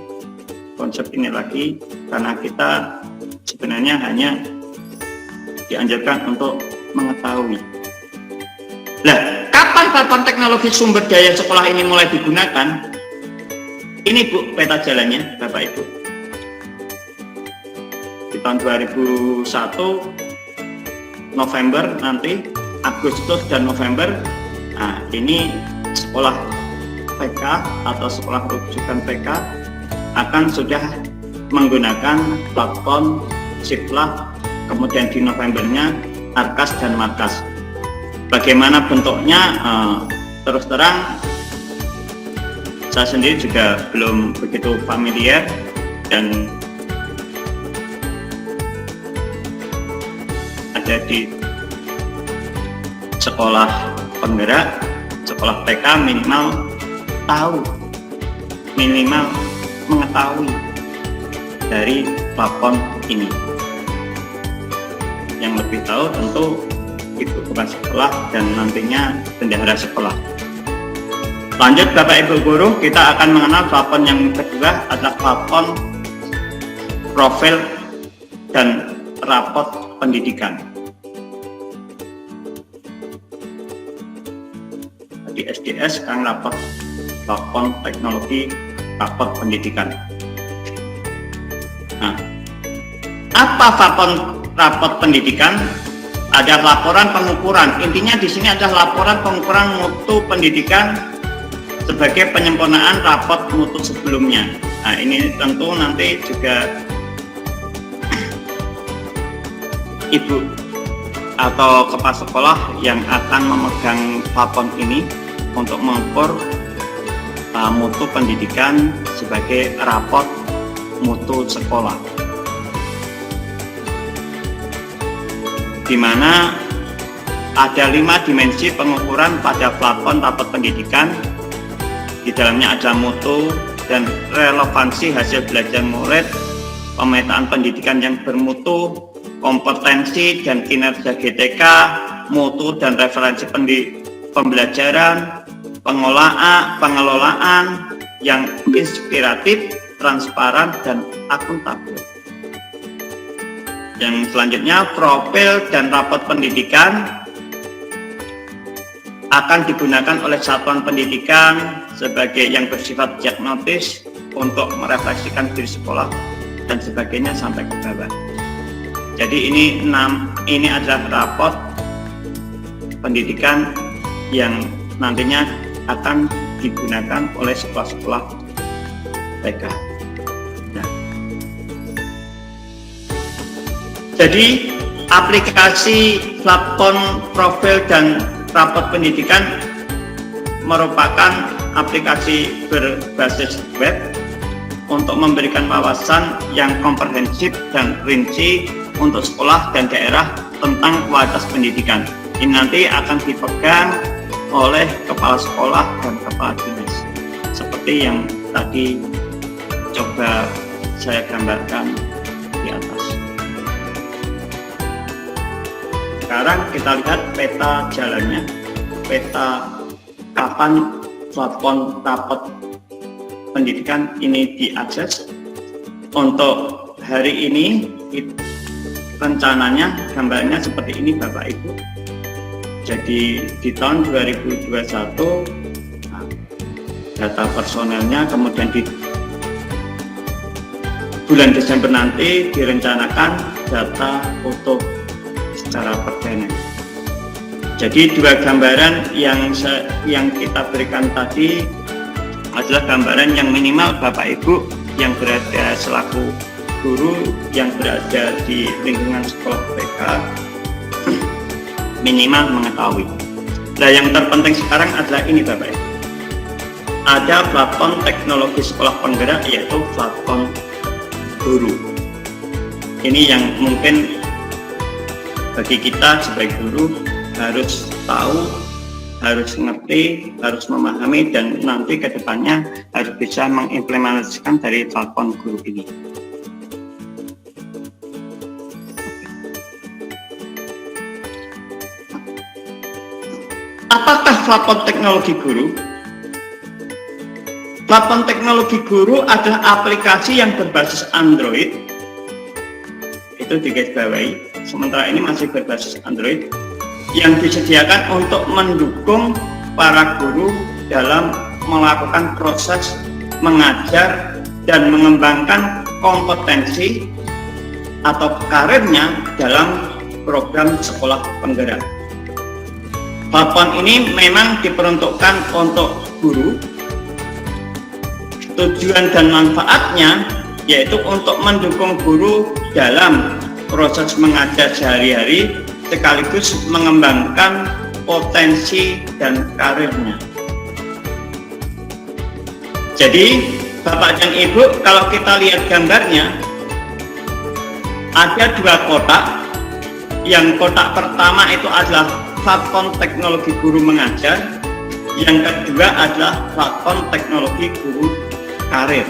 E: konsep ini lagi, karena kita sebenarnya hanya dianjurkan untuk mengetahui. Nah, kapan platform teknologi sumber daya sekolah ini mulai digunakan? Ini Bu peta jalannya Bapak Ibu. Di tahun 2001 November nanti, Agustus dan November, nah ini sekolah PK atau sekolah rujukan PK akan sudah menggunakan platform Siplah, kemudian di Novembernya Arkas dan Markas. Bagaimana bentuknya, terus terang saya sendiri juga belum begitu familiar dan ada di sekolah penggerak, sekolah TK minimal tahu, minimal mengetahui dari platform ini. Yang lebih tahu tentu ibu kepala sekolah dan nantinya bendahara sekolah. Lanjut Bapak Ibu Guru, kita akan mengenal platform yang kedua adalah platform profil dan rapot pendidikan. Di SDS sekarang platform teknologi rapot pendidikan. Nah, apa platform rapot pendidikan? Ada laporan pengukuran. Intinya di sini adalah laporan pengukuran mutu pendidikan sebagai penyempurnaan rapot mutu sebelumnya. Nah, ini tentu nanti juga ibu atau kepala sekolah yang akan memegang platform ini untuk mengukur mutu pendidikan sebagai rapot mutu sekolah, di mana ada 5 dimensi pengukuran pada platform rapot pendidikan. Di dalamnya ada mutu dan relevansi hasil belajar murid, pemetaan pendidikan yang bermutu, kompetensi dan kinerja GTK, mutu dan referensi pembelajaran, pengelolaan yang inspiratif, transparan, dan akuntabel. Yang selanjutnya, profil dan rapot pendidikan akan digunakan oleh satuan pendidikan sebagai yang bersifat diagnotis untuk merefleksikan diri sekolah dan sebagainya sampai ke bawah. Jadi ini adalah rapot pendidikan yang nantinya akan digunakan oleh sekolah-sekolah TK. Nah, jadi aplikasi platform profil dan rapot pendidikan merupakan aplikasi berbasis web untuk memberikan wawasan yang komprehensif dan rinci untuk sekolah dan daerah tentang kualitas pendidikan. Ini nanti akan dipegang oleh kepala sekolah dan kepala dinas, seperti yang tadi coba saya gambarkan di atas. Sekarang kita lihat peta jalannya, peta kapan platform rapot pendidikan ini diakses. Untuk hari ini rencananya gambarnya seperti ini Bapak Ibu. Jadi di tahun 2021 data personelnya, kemudian di bulan Desember nanti direncanakan data utuh secara perdana. Jadi dua gambaran yang kita berikan tadi adalah gambaran yang minimal Bapak Ibu yang berada selaku guru yang berada di lingkungan sekolah TK minimal mengetahui. Nah, yang terpenting sekarang adalah ini Bapak Ibu. Ada platform teknologi sekolah penggerak, yaitu platform guru. Ini yang mungkin bagi kita sebagai guru harus tahu, harus ngerti, harus memahami, dan nanti ke depannya harus bisa mengimplementasikan dari platform guru ini. Apakah platform teknologi guru? Platform teknologi guru adalah aplikasi yang berbasis Android, itu digarisbawahi, sementara ini masih berbasis Android, yang disediakan untuk mendukung para guru dalam melakukan proses mengajar dan mengembangkan kompetensi atau karirnya dalam program sekolah penggerak. Platform ini memang diperuntukkan untuk guru. Tujuan dan manfaatnya yaitu untuk mendukung guru dalam proses mengajar sehari-hari sekaligus mengembangkan potensi dan karirnya. Jadi Bapak dan Ibu, kalau kita lihat gambarnya ada dua kotak. Yang kotak pertama itu adalah platform teknologi guru mengajar, Yang kedua adalah platform teknologi guru karir.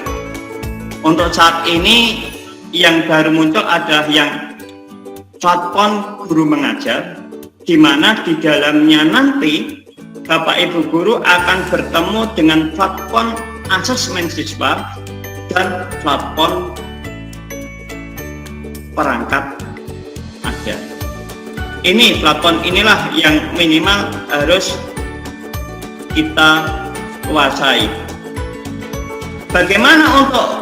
E: Untuk saat ini yang baru muncul adalah yang platform guru mengajar, di mana di dalamnya nanti Bapak Ibu guru akan bertemu dengan platform asesmen siswa dan platform perangkat ajar. Ini platform inilah yang minimal harus kita kuasai. Bagaimana untuk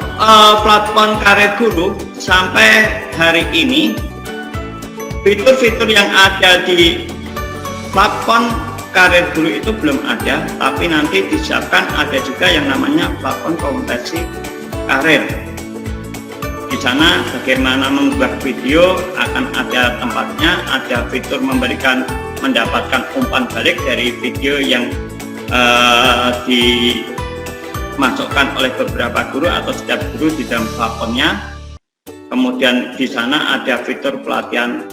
E: platform karir guru sampai hari ini? Fitur-fitur yang ada di platform karir guru itu belum ada, tapi nanti disiapkan ada juga yang namanya platform kompetensi karir. Di sana bagaimana membuat video akan ada tempatnya, ada fitur mendapatkan umpan balik dari video yang dimasukkan oleh beberapa guru atau setiap guru di dalam platformnya. Kemudian di sana ada fitur pelatihan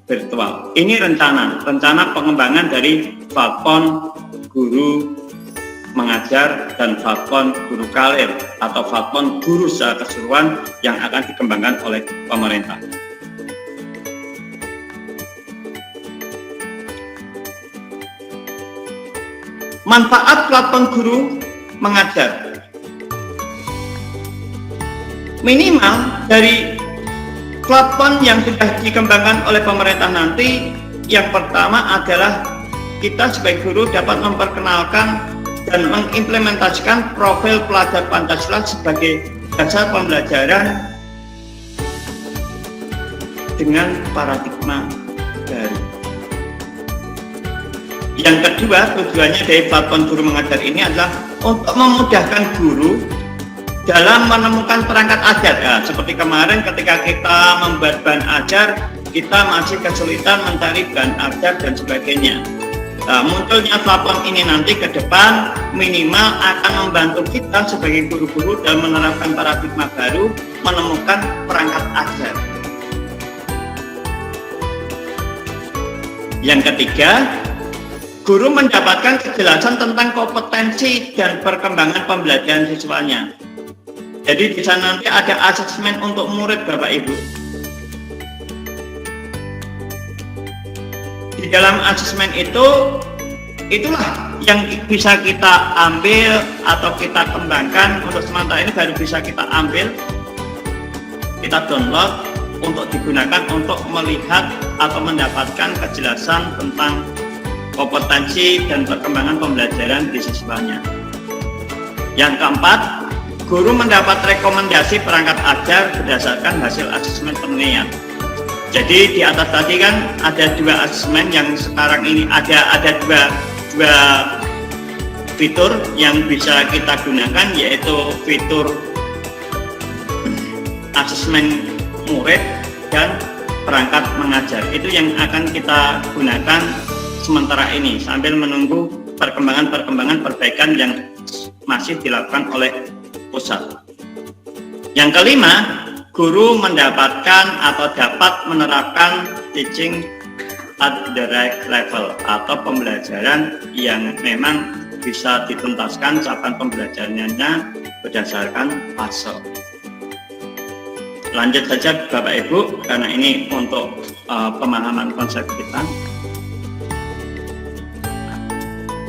E: virtual. Ini rencana pengembangan dari platform guru mengajar dan platform guru karir atau platform guru secara keseluruhan yang akan dikembangkan oleh pemerintah. Manfaat platform guru mengajar. Minimal dari platform yang sudah dikembangkan oleh pemerintah nanti, yang pertama adalah kita sebagai guru dapat memperkenalkan dan mengimplementasikan profil pelajar Pancasila sebagai dasar pembelajaran dengan paradigma baru. Yang kedua, tujuannya dari platform guru mengajar ini adalah untuk memudahkan guru dalam menemukan perangkat ajar. Ya, seperti kemarin ketika kita membuat bahan ajar, kita masih kesulitan mencari bahan ajar dan sebagainya. Nah, munculnya platform ini nanti ke depan minimal akan membantu kita sebagai guru-guru dalam menerapkan paradigma baru, menemukan perangkat ajar. Yang ketiga, guru mendapatkan kejelasan tentang kompetensi dan perkembangan pembelajaran siswanya. Jadi di sana nanti ada asesmen untuk murid Bapak Ibu. Di dalam asesmen itulah yang bisa kita ambil atau kita kembangkan. Untuk sementara ini baru bisa kita ambil, kita download untuk digunakan untuk melihat atau mendapatkan kejelasan tentang kompetensi dan perkembangan pembelajaran di siswanya. Yang keempat, guru mendapat rekomendasi perangkat ajar berdasarkan hasil asesmen penilaian. Jadi di atas tadi kan ada dua asesmen yang sekarang ini ada dua fitur yang bisa kita gunakan, yaitu fitur asesmen murid dan perangkat mengajar. Itu yang akan kita gunakan sementara ini sambil menunggu perkembangan perbaikan yang masih dilakukan oleh pusat. Yang kelima, guru mendapatkan atau dapat menerapkan teaching at the right level atau pembelajaran yang memang bisa dituntaskan capaian pembelajarannya berdasarkan fase. Lanjut saja Bapak Ibu, karena ini untuk pemahaman konsep kita.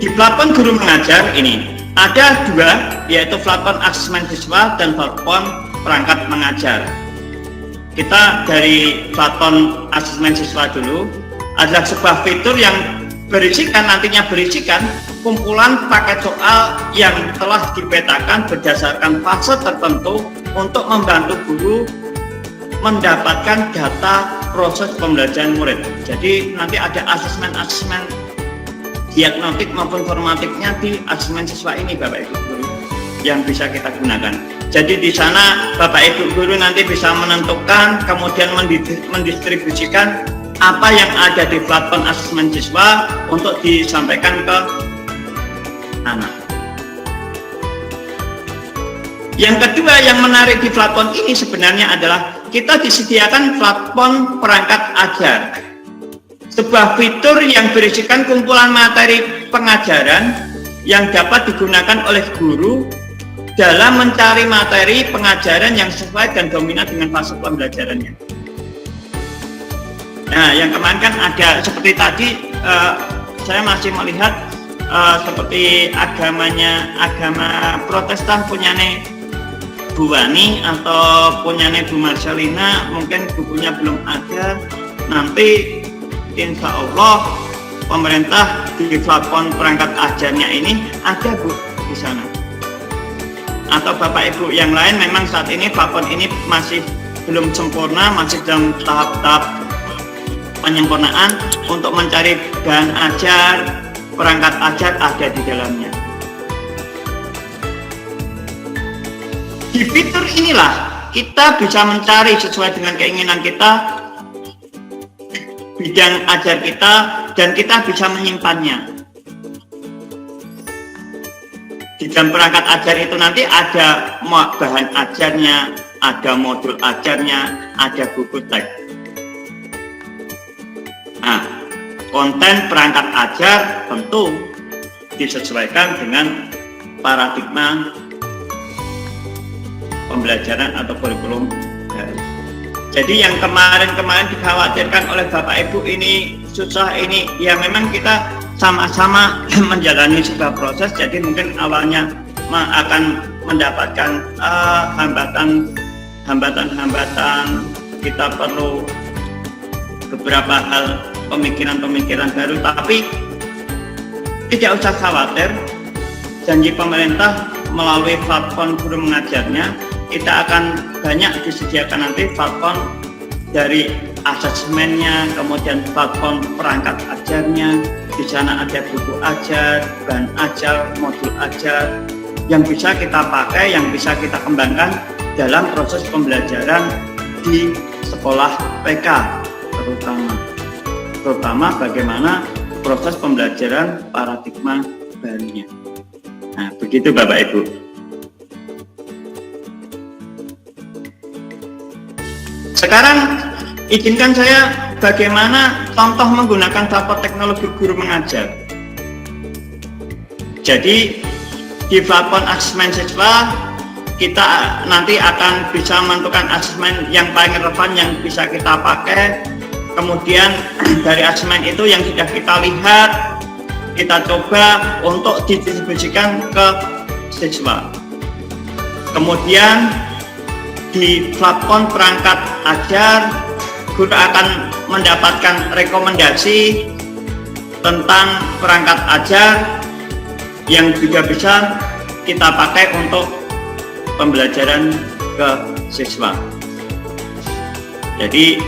E: Di platform guru mengajar ini ada dua, yaitu platform asesmen siswa dan platform perangkat mengajar. Kita dari platform asesmen siswa dulu, adalah sebuah fitur yang nantinya berisikan kumpulan paket soal yang telah dipetakan berdasarkan fase tertentu untuk membantu guru mendapatkan data proses pembelajaran murid. Jadi nanti ada asesmen diagnostik maupun formatifnya di asesmen siswa ini Bapak Ibu guru yang bisa kita gunakan. Jadi di sana Bapak Ibu guru nanti bisa menentukan kemudian mendistribusikan apa yang ada di platform asesmen siswa untuk disampaikan ke anak. Yang kedua yang menarik di platform ini sebenarnya adalah kita disediakan platform perangkat ajar, sebuah fitur yang berisikan kumpulan materi pengajaran yang dapat digunakan oleh guru dalam mencari materi pengajaran yang sesuai dan dominan dengan fase pembelajarannya. Nah, yang kemarin kan ada seperti tadi, saya masih melihat seperti agama Protestan punyane Bu Wani atau punyane Bu Marcelina, mungkin bukunya belum ada. Nanti insya Allah pemerintah di platform perangkat ajarnya ini ada Bu di sana. Atau Bapak Ibu yang lain, memang saat ini platform ini masih belum sempurna, masih dalam tahap-tahap penyempurnaan. Untuk mencari bahan ajar, perangkat ajar ada di dalamnya. Di fitur inilah kita bisa mencari sesuai dengan keinginan kita bidang ajar kita, dan kita bisa menyimpannya. Di dalam perangkat ajar itu nanti ada bahan ajarnya, ada modul ajarnya, ada buku teks. Nah, konten perangkat ajar tentu disesuaikan dengan paradigma pembelajaran atau kurikulum baru. Jadi yang kemarin-kemarin dikhawatirkan oleh Bapak Ibu ini susah, ini ya memang kita sama-sama menjalani sebuah proses. Jadi mungkin awalnya akan mendapatkan hambatan-hambatan, kita perlu beberapa hal, pemikiran-pemikiran baru, tapi tidak usah khawatir. Janji pemerintah melalui platform guru mengajarnya, kita akan banyak disediakan nanti platform dari asesmennya, kemudian platform perangkat ajarnya. Di sana ada buku ajar, bahan ajar, modul ajar yang bisa kita pakai, yang bisa kita kembangkan dalam proses pembelajaran di sekolah PK, terutama bagaimana proses pembelajaran paradigma barunya. Nah, begitu Bapak Ibu. Sekarang izinkan saya bagaimana contoh menggunakan platform teknologi guru mengajar. Jadi di platform asesmen siswa kita nanti akan bisa menentukan asesmen yang paling relevan yang bisa kita pakai. Kemudian dari asesmen itu yang sudah kita lihat, kita coba untuk didistribusikan ke siswa. Kemudian di platform perangkat ajar, guru akan mendapatkan rekomendasi tentang perangkat ajar yang juga bisa kita pakai untuk pembelajaran ke siswa. Jadi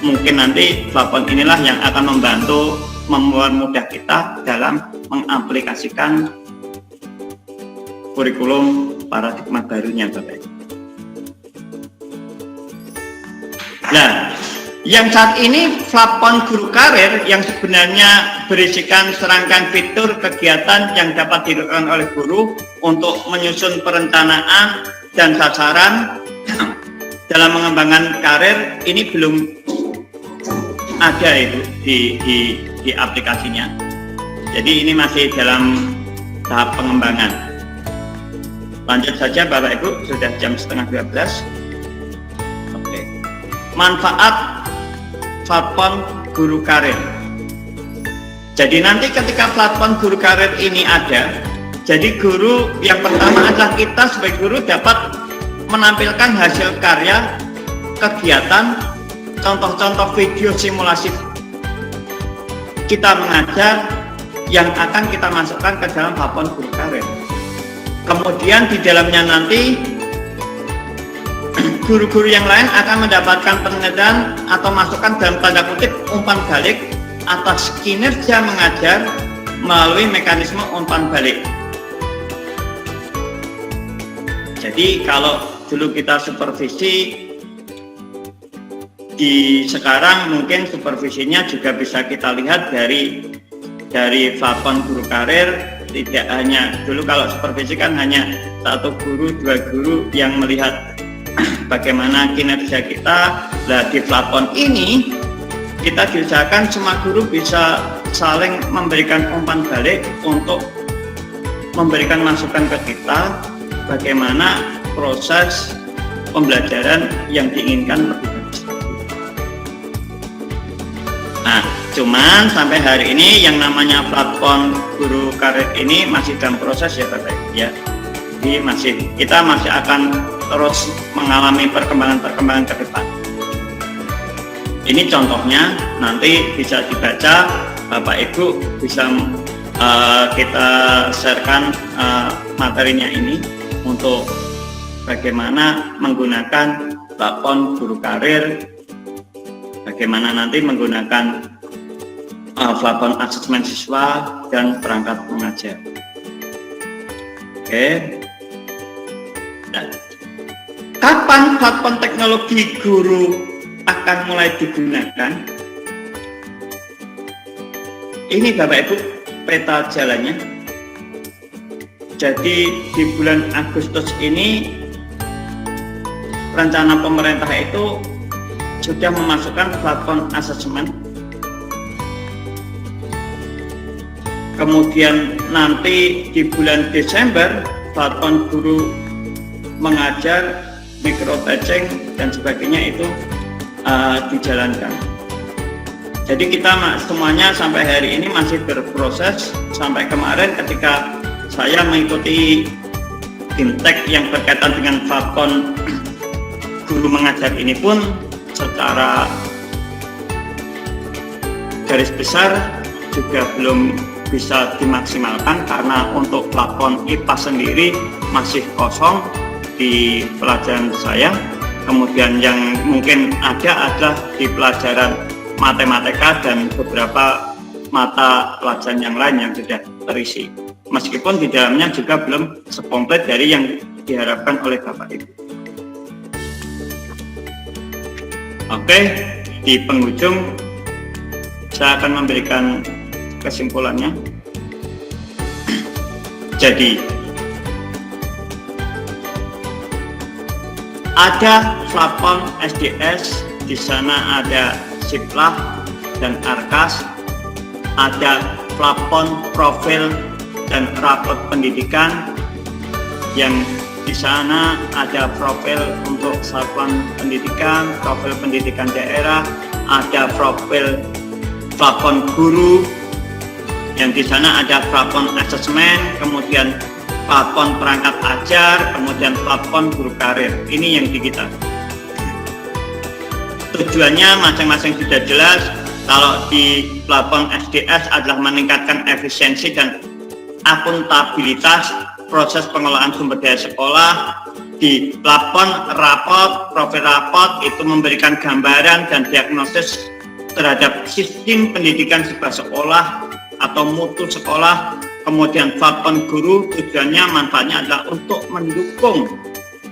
E: mungkin nanti platform inilah yang akan membantu mempermudah kita dalam mengaplikasikan kurikulum paradigma barunya Bapak Ibu. Nah, yang saat ini platform guru karir yang sebenarnya berisikan serangkaian fitur kegiatan yang dapat dilakukan oleh guru untuk menyusun perencanaan dan sasaran dalam mengembangkan karir, ini belum ada itu di aplikasinya. Jadi ini masih dalam tahap pengembangan. Lanjut saja Bapak Ibu, sudah jam 11:30. Manfaat platform guru karir. Jadi nanti ketika platform guru karir ini ada, jadi guru yang pertama adalah kita sebagai guru dapat menampilkan hasil karya, kegiatan, contoh-contoh video simulasi kita mengajar yang akan kita masukkan ke dalam platform guru karir. Kemudian di dalamnya nanti guru-guru yang lain akan mendapatkan penilaian atau masukan dalam tanda kutip umpan balik atas kinerja mengajar melalui mekanisme umpan balik. Jadi kalau dulu kita supervisi, sekarang mungkin supervisinya juga bisa kita lihat dari platform guru karir. Tidak hanya dulu kalau supervisi kan hanya satu guru, dua guru yang melihat bagaimana kinerja kita. Nah, di platform ini kita diusahakan semua guru bisa saling memberikan umpan balik untuk memberikan masukan ke kita bagaimana proses pembelajaran yang diinginkan lebih bagus. Nah, cuman sampai hari ini yang namanya platform guru karir ini masih dalam proses ya Bapak Ibu ya. Jadi kita masih akan terus mengalami perkembangan-perkembangan ke depan. Ini contohnya, nanti bisa dibaca, Bapak Ibu bisa kita sharekan materinya ini untuk bagaimana menggunakan platform guru karir, bagaimana nanti menggunakan platform asesmen siswa dan perangkat mengajar. Oke. Nah, kapan platform teknologi guru akan mulai digunakan? Ini Bapak Ibu peta jalannya. Jadi di bulan Agustus ini rencana pemerintah itu sudah memasukkan platform asesmen. Kemudian nanti di bulan Desember platform guru mengajar, micro teaching dan sebagainya itu dijalankan. Jadi kita semuanya sampai hari ini masih berproses. Sampai kemarin ketika saya mengikuti Bimtek yang berkaitan dengan platform guru mengajar ini pun secara garis besar juga belum bisa dimaksimalkan karena untuk platform IPA sendiri masih kosong di pelajaran saya. Kemudian yang mungkin ada adalah di pelajaran matematika dan beberapa mata pelajaran yang lain yang sudah terisi. Meskipun di dalamnya juga belum sekomplit dari yang diharapkan oleh Bapak Ibu. Oke, di penghujung saya akan memberikan kesimpulannya. Jadi, ada platform SDS, di sana ada Siplah dan Arkas, ada platform profil dan rapot pendidikan yang di sana ada profil untuk satuan pendidikan, profil pendidikan daerah, ada profil platform guru yang di sana ada platform asesmen, kemudian platform perangkat ajar, kemudian platform guru karir. Ini yang di kita. Tujuannya masing-masing sudah jelas. Kalau di platform SDS adalah meningkatkan efisiensi dan akuntabilitas proses pengelolaan sumber daya sekolah. Di platform rapot, profil rapot itu memberikan gambaran dan diagnosis terhadap sistem pendidikan sebuah sekolah atau mutu sekolah. Kemudian platform guru tujuannya manfaatnya adalah untuk mendukung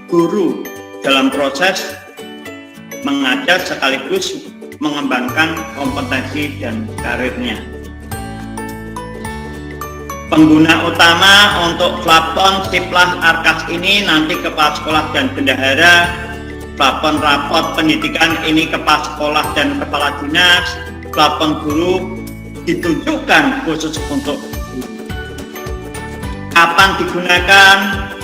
E: guru dalam proses mengajar sekaligus mengembangkan kompetensi dan karirnya. Pengguna utama untuk platform Siplah Arkas ini nanti kepala sekolah dan bendahara. Platform rapot pendidikan ini kepala sekolah dan kepala dinas. Platform guru ditunjukkan khusus untuk guru. Kapan digunakan?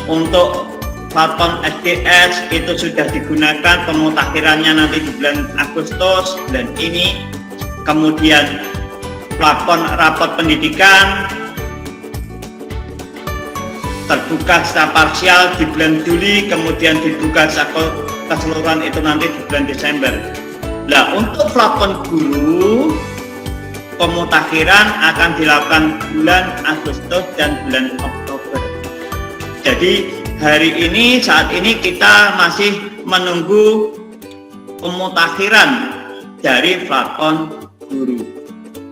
E: Untuk platform SDS itu sudah digunakan, pemutakhirannya nanti di bulan Agustus bulan ini. Kemudian platform rapot pendidikan terbuka secara parsial di bulan Juli, kemudian dibuka secara keseluruhan itu nanti di bulan Desember. Nah, untuk platform guru pemutakhiran akan dilakukan bulan Agustus dan bulan Oktober. Jadi hari ini, saat ini kita masih menunggu pemutakhiran dari platform guru.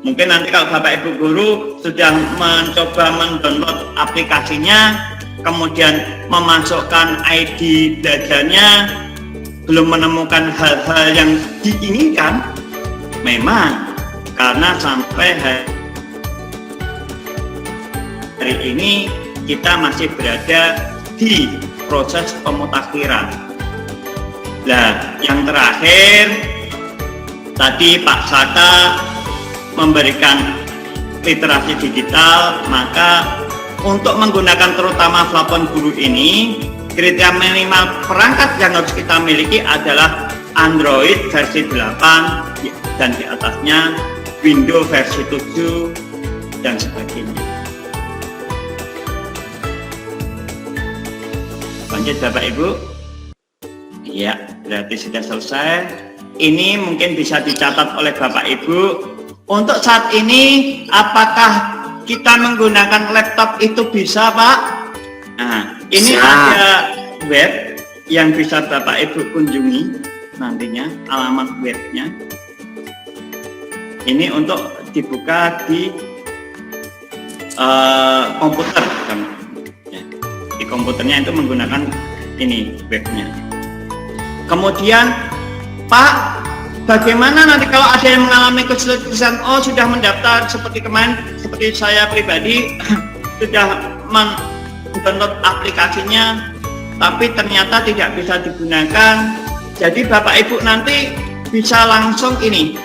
E: Mungkin nanti kalau Bapak Ibu guru sudah mencoba mendownload aplikasinya, kemudian memasukkan ID belajarnya, belum menemukan hal-hal yang diinginkan, memang karena sampai hari ini kita masih berada di proses pemutakhiran. Nah, yang terakhir tadi Pak Saka memberikan literasi digital, maka untuk menggunakan terutama plafon guru ini, kriteria minimal perangkat yang harus kita miliki adalah Android versi 8 dan di atasnya Windows versi 7 dan sebagainya. Lanjut Bapak Ibu. Ya, berarti sudah selesai. Ini mungkin bisa dicatat oleh Bapak Ibu. Untuk saat ini, apakah kita menggunakan laptop itu bisa, Pak? Nah, ini ada web yang bisa Bapak Ibu kunjungi nantinya, alamat webnya. Ini untuk dibuka di komputer, ya. Di komputernya itu menggunakan ini webnya. Kemudian, Pak, bagaimana nanti kalau ada yang mengalami kesulitan, oh sudah mendaftar seperti kemarin, seperti saya pribadi sudah mendownload aplikasinya, tapi ternyata tidak bisa digunakan. Jadi Bapak Ibu nanti bisa langsung ini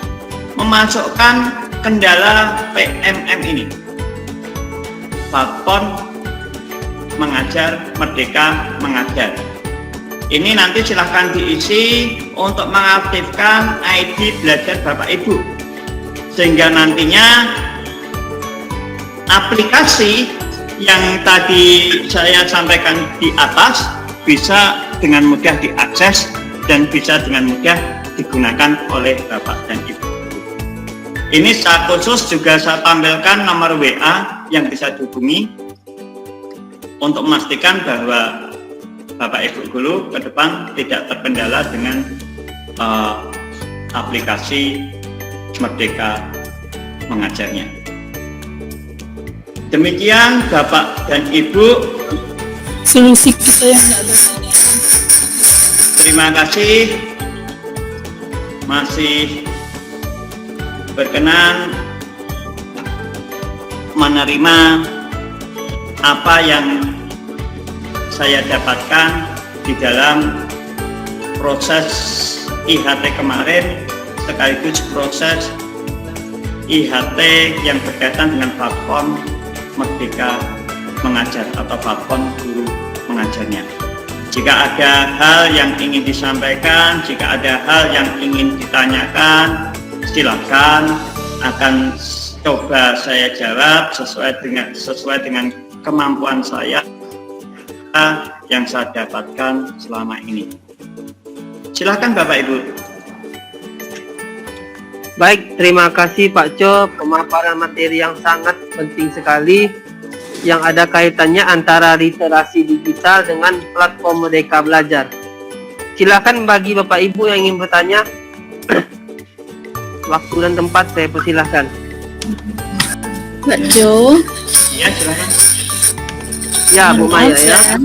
E: memasukkan kendala PMM ini, Platform Mengajar Merdeka Mengajar. Ini nanti silahkan diisi untuk mengaktifkan ID belajar Bapak Ibu, sehingga nantinya aplikasi yang tadi saya sampaikan di atas bisa dengan mudah diakses dan bisa dengan mudah digunakan oleh Bapak dan Ibu. Ini secara khusus juga saya tampilkan nomor WA yang bisa dihubungi untuk memastikan bahwa Bapak Ibu guru ke depan tidak terkendala dengan aplikasi Merdeka Mengajarnya. Demikian Bapak dan Ibu.
I: Solusi kita yang ada.
E: Terima kasih masih berkenan menerima apa yang saya dapatkan di dalam proses IHT kemarin, sekaligus proses IHT yang berkaitan dengan platform Merdeka Mengajar atau platform guru mengajarnya. Jika ada hal yang ingin disampaikan, jika ada hal yang ingin ditanyakan, silakan, akan coba saya jawab sesuai dengan kemampuan saya yang saya dapatkan selama ini. Silakan Bapak Ibu.
A: Baik, terima kasih Pak Co, pemaparan materi yang sangat penting sekali yang ada kaitannya antara literasi digital dengan platform Merdeka Belajar. Silakan bagi Bapak Ibu yang ingin bertanya, waktu dan tempat saya persilahkan.
I: Pak Jo.
E: Ya, silakan.
A: Ya, Bu Maya ya.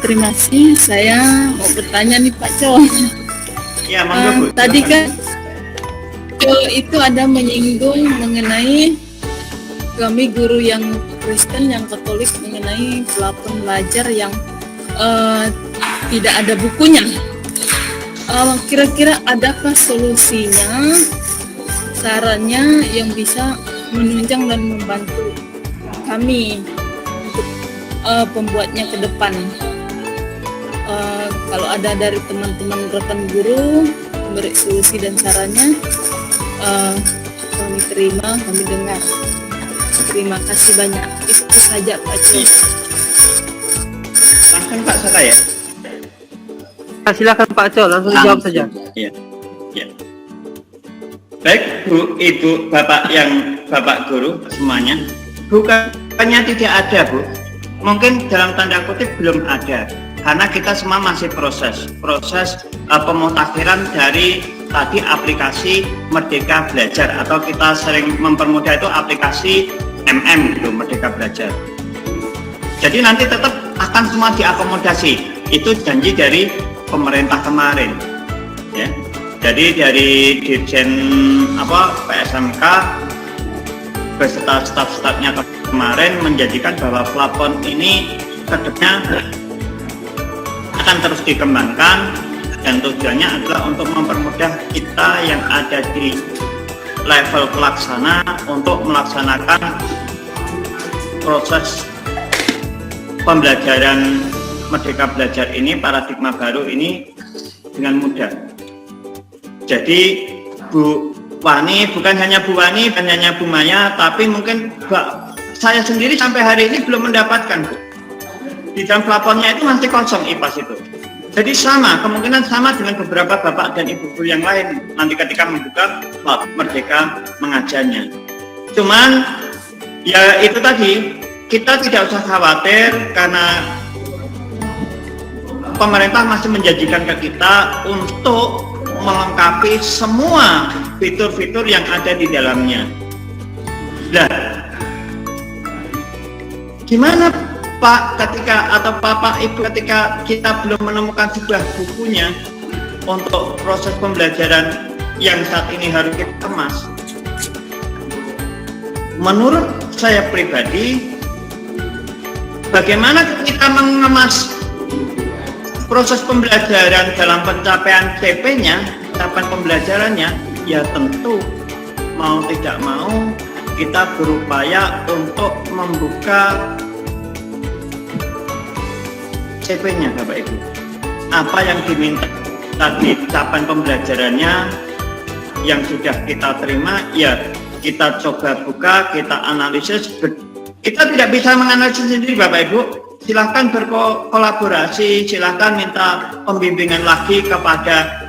I: Terima kasih. Saya mau bertanya nih Pak Jo.
E: Ya, monggo Bu.
I: Tadi kan Jo itu ada menyinggung mengenai kami guru yang Kristen, yang Katolik, mengenai platform belajar yang tidak ada bukunya. Kira-kira adakah solusinya, sarannya yang bisa menunjang dan membantu kami untuk pembuatnya ke depan? Kalau ada dari teman-teman rekan guru memberi solusi dan sarannya, kami terima, kami dengar. Terima kasih banyak. Itu saja Pak Jo.
E: Langsung Pak Saka ya.
A: Silakan Pak Co, langsung jawab saja.
E: Ya. Ya. Baik Bu, Ibu, Bapak guru semuanya. Bukannya tidak ada Bu. Mungkin dalam tanda kutip belum ada. Karena kita semua masih proses pemutakhiran dari tadi aplikasi Merdeka Belajar, atau kita sering mempermudah itu aplikasi gitu, Merdeka Belajar. Jadi nanti tetap akan semua diakomodasi. Itu janji dari pemerintah kemarin, ya. Jadi dari Dirjen PSMK beserta staf-stafnya kemarin menjadikan bahwa platform ini kedepannya akan terus dikembangkan, dan tujuannya adalah untuk mempermudah kita yang ada di level pelaksana untuk melaksanakan proses pembelajaran Merdeka Belajar ini, paradigma baru ini dengan mudah. Jadi Bu Wani, bukan hanya Bu Wani, bukan hanya Bu Maya, tapi mungkin saya sendiri sampai hari ini belum mendapatkan, Bu. Di dalam plafonnya itu masih kosong IPAS itu. Jadi sama, kemungkinan sama dengan beberapa bapak dan ibu guru yang lain nanti ketika membuka Merdeka Mengajarnya. Cuman ya itu tadi, kita tidak usah khawatir karena pemerintah masih menjanjikan ke kita untuk melengkapi semua fitur-fitur yang ada di dalamnya. Nah, gimana Pak ketika atau Bapak Ibu ketika kita belum menemukan sebuah bukunya untuk proses pembelajaran yang saat ini harus kita kemas? Menurut saya pribadi, bagaimana kita mengemas proses pembelajaran dalam pencapaian CP-nya, capaian pembelajarannya, ya tentu mau tidak mau kita berupaya untuk membuka CP-nya, Bapak Ibu. Apa yang diminta tadi capaian pembelajarannya yang sudah kita terima, ya kita coba buka, kita analisis. Kita tidak bisa menganalisis sendiri, Bapak Ibu. Silahkan berkolaborasi, silahkan minta pembimbingan lagi kepada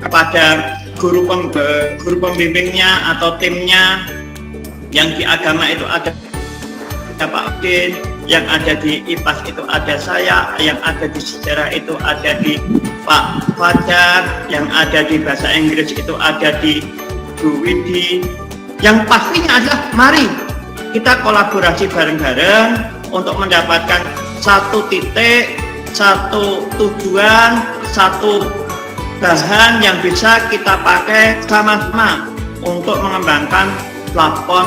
E: kepada guru pembimbingnya atau timnya. Yang di agama itu ada Pak Udin, yang ada di IPAS itu ada saya, yang ada di sejarah itu ada di Pak Fajar, yang ada di bahasa Inggris itu ada di Bu Widi. Yang pastinya adalah mari kita kolaborasi bareng-bareng untuk mendapatkan satu titik, satu tujuan, satu bahan yang bisa kita pakai sama-sama untuk mengembangkan plafon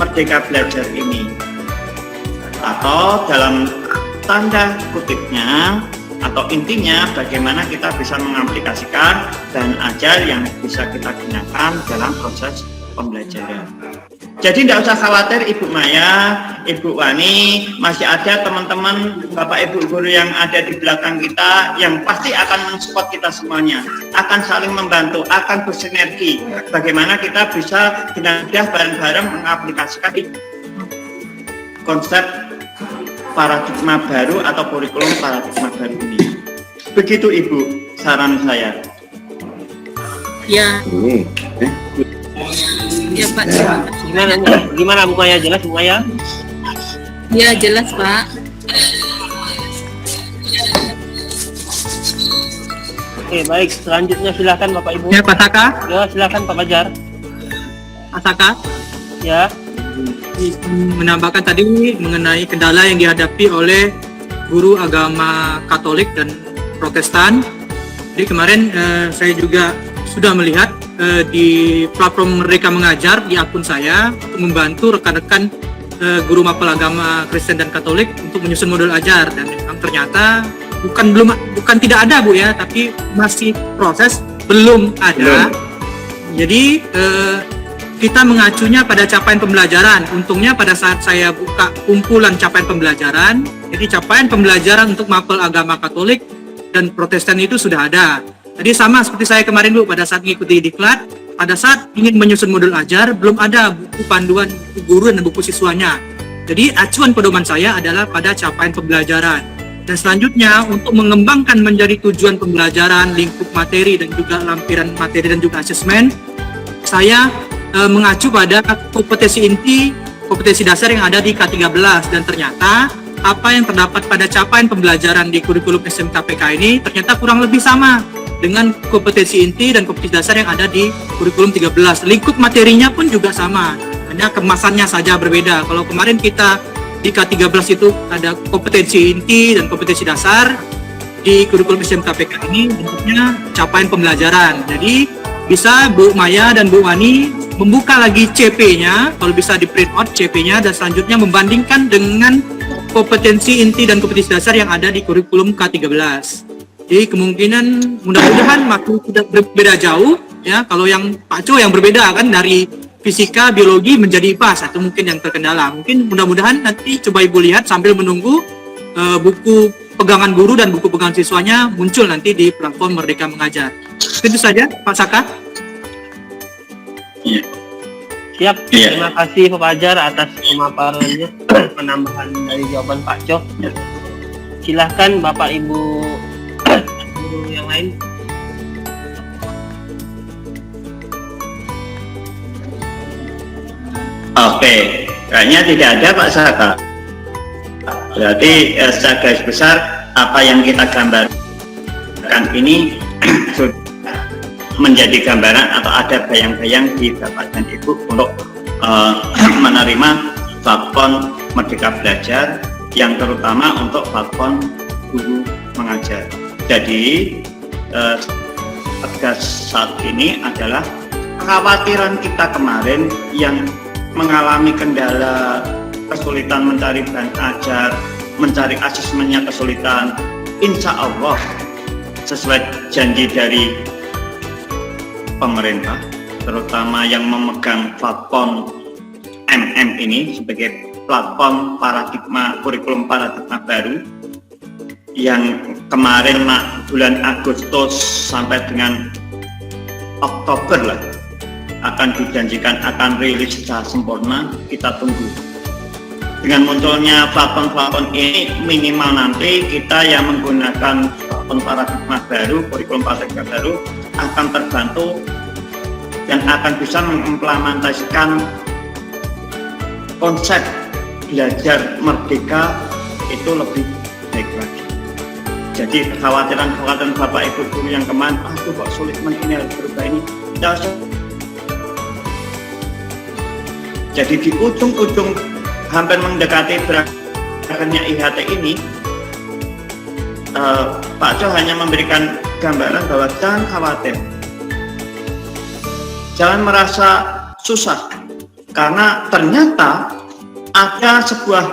E: Merdeka Belajar ini. Atau dalam tanda kutipnya atau intinya bagaimana kita bisa mengaplikasikan dan ajar yang bisa kita gunakan dalam proses pembelajaran. Jadi tidak usah khawatir Ibu Maya, Ibu Wani, masih ada teman-teman Bapak Ibu guru yang ada di belakang kita yang pasti akan mensupport kita semuanya, akan saling membantu, akan bersinergi. Bagaimana kita bisa dengan mudah bareng-bareng mengaplikasikan konsep paradigma baru atau kurikulum paradigma baru ini. Begitu Ibu, saran saya.
I: Ya. Ya Pak.
A: Gimana Bu Maya, jelas Bu Maya?
I: Ya jelas Pak.
A: Oke baik, selanjutnya silahkan Bapak Ibu.
H: Ya Pak Saka.
A: Ya silahkan Pak Fajar.
H: Pak Saka.
A: Ya.
H: Menambahkan tadi mengenai kendala yang dihadapi oleh guru agama Katolik dan Protestan. Jadi kemarin saya juga sudah melihat di platform Merdeka Mengajar di akun saya untuk membantu rekan-rekan guru mapel agama Kristen dan Katolik untuk menyusun modul ajar, dan memang ternyata bukan tidak ada Bu ya, tapi masih proses, belum ada. Jadi kita mengacunya pada capaian pembelajaran. Untungnya pada saat saya buka kumpulan capaian pembelajaran, jadi capaian pembelajaran untuk mapel agama Katolik dan Protestan itu sudah ada. Jadi sama seperti saya kemarin Bu, pada saat mengikuti diklat, pada saat ingin menyusun modul ajar, belum ada buku panduan buku guru dan buku siswanya. Jadi acuan pedoman saya adalah pada capaian pembelajaran. Dan selanjutnya untuk mengembangkan menjadi tujuan pembelajaran, lingkup materi dan juga lampiran materi dan juga asesmen, saya mengacu pada kompetensi inti, kompetensi dasar yang ada di K13, dan ternyata apa yang terdapat pada capaian pembelajaran di kurikulum SMKPK ini ternyata kurang lebih sama dengan kompetensi inti dan kompetensi dasar yang ada di kurikulum 13. Lingkup materinya pun juga sama, hanya kemasannya saja berbeda. Kalau kemarin kita di K13 itu ada kompetensi inti dan kompetensi dasar, di kurikulum SMKPK ini bentuknya capaian pembelajaran. Jadi bisa Bu Maya dan Bu Wani membuka lagi CP-nya, kalau bisa di print out CP-nya, dan selanjutnya membandingkan dengan kompetensi inti dan kompetensi dasar yang ada di kurikulum K13. Jadi kemungkinan mudah-mudahan makin tidak berbeda jauh ya. Kalau yang Pak Co yang berbeda kan dari fisika, biologi menjadi IPA, satu mungkin yang terkendala. Mungkin mudah-mudahan nanti coba Ibu lihat sambil menunggu buku pegangan guru dan buku pegangan siswanya muncul nanti di platform Merdeka Mengajar. Itu saja Pak Saka.
A: Siap, terima kasih Pak Fajar atas pemaparannya, penambahan dari jawaban Pak Cok. Silahkan Bapak Ibu guru yang lain.
E: Oke, kayaknya tidak ada Pak Saka. Berarti secara garis besar apa yang kita gambarkan ini sudah menjadi gambaran atau ada bayang-bayang di Bapak dan Ibu untuk menerima platform Merdeka Belajar yang terutama untuk platform guru mengajar. Jadi tegas saat ini adalah kekhawatiran kita kemarin yang mengalami kendala kesulitan mencari bahan ajar, mencari asesmennya kesulitan. Insya Allah sesuai janji dari pemerintah, terutama yang memegang platform MM ini sebagai platform paradigma kurikulum paradigma baru yang kemarin bulan Agustus sampai dengan Oktober lah akan dijanjikan akan rilis secara sempurna. Kita tunggu. Dengan munculnya platform-platform ini, minimal nanti kita yang menggunakan platform paradigma baru, kurikulum paradigma baru akan terbantu dan akan bisa mengimplementasikan konsep belajar merdeka itu lebih baik lagi. Jadi kekhawatiran Bapak Ibu guru yang kemarin, aduh kok sulit ini harus berubah ini. Jadi di ujung-ujung hampir mendekati berakhirnya IHT ini, Pak Jo hanya memberikan gambaran bahwa jangan khawatir, jangan merasa susah, karena ternyata ada sebuah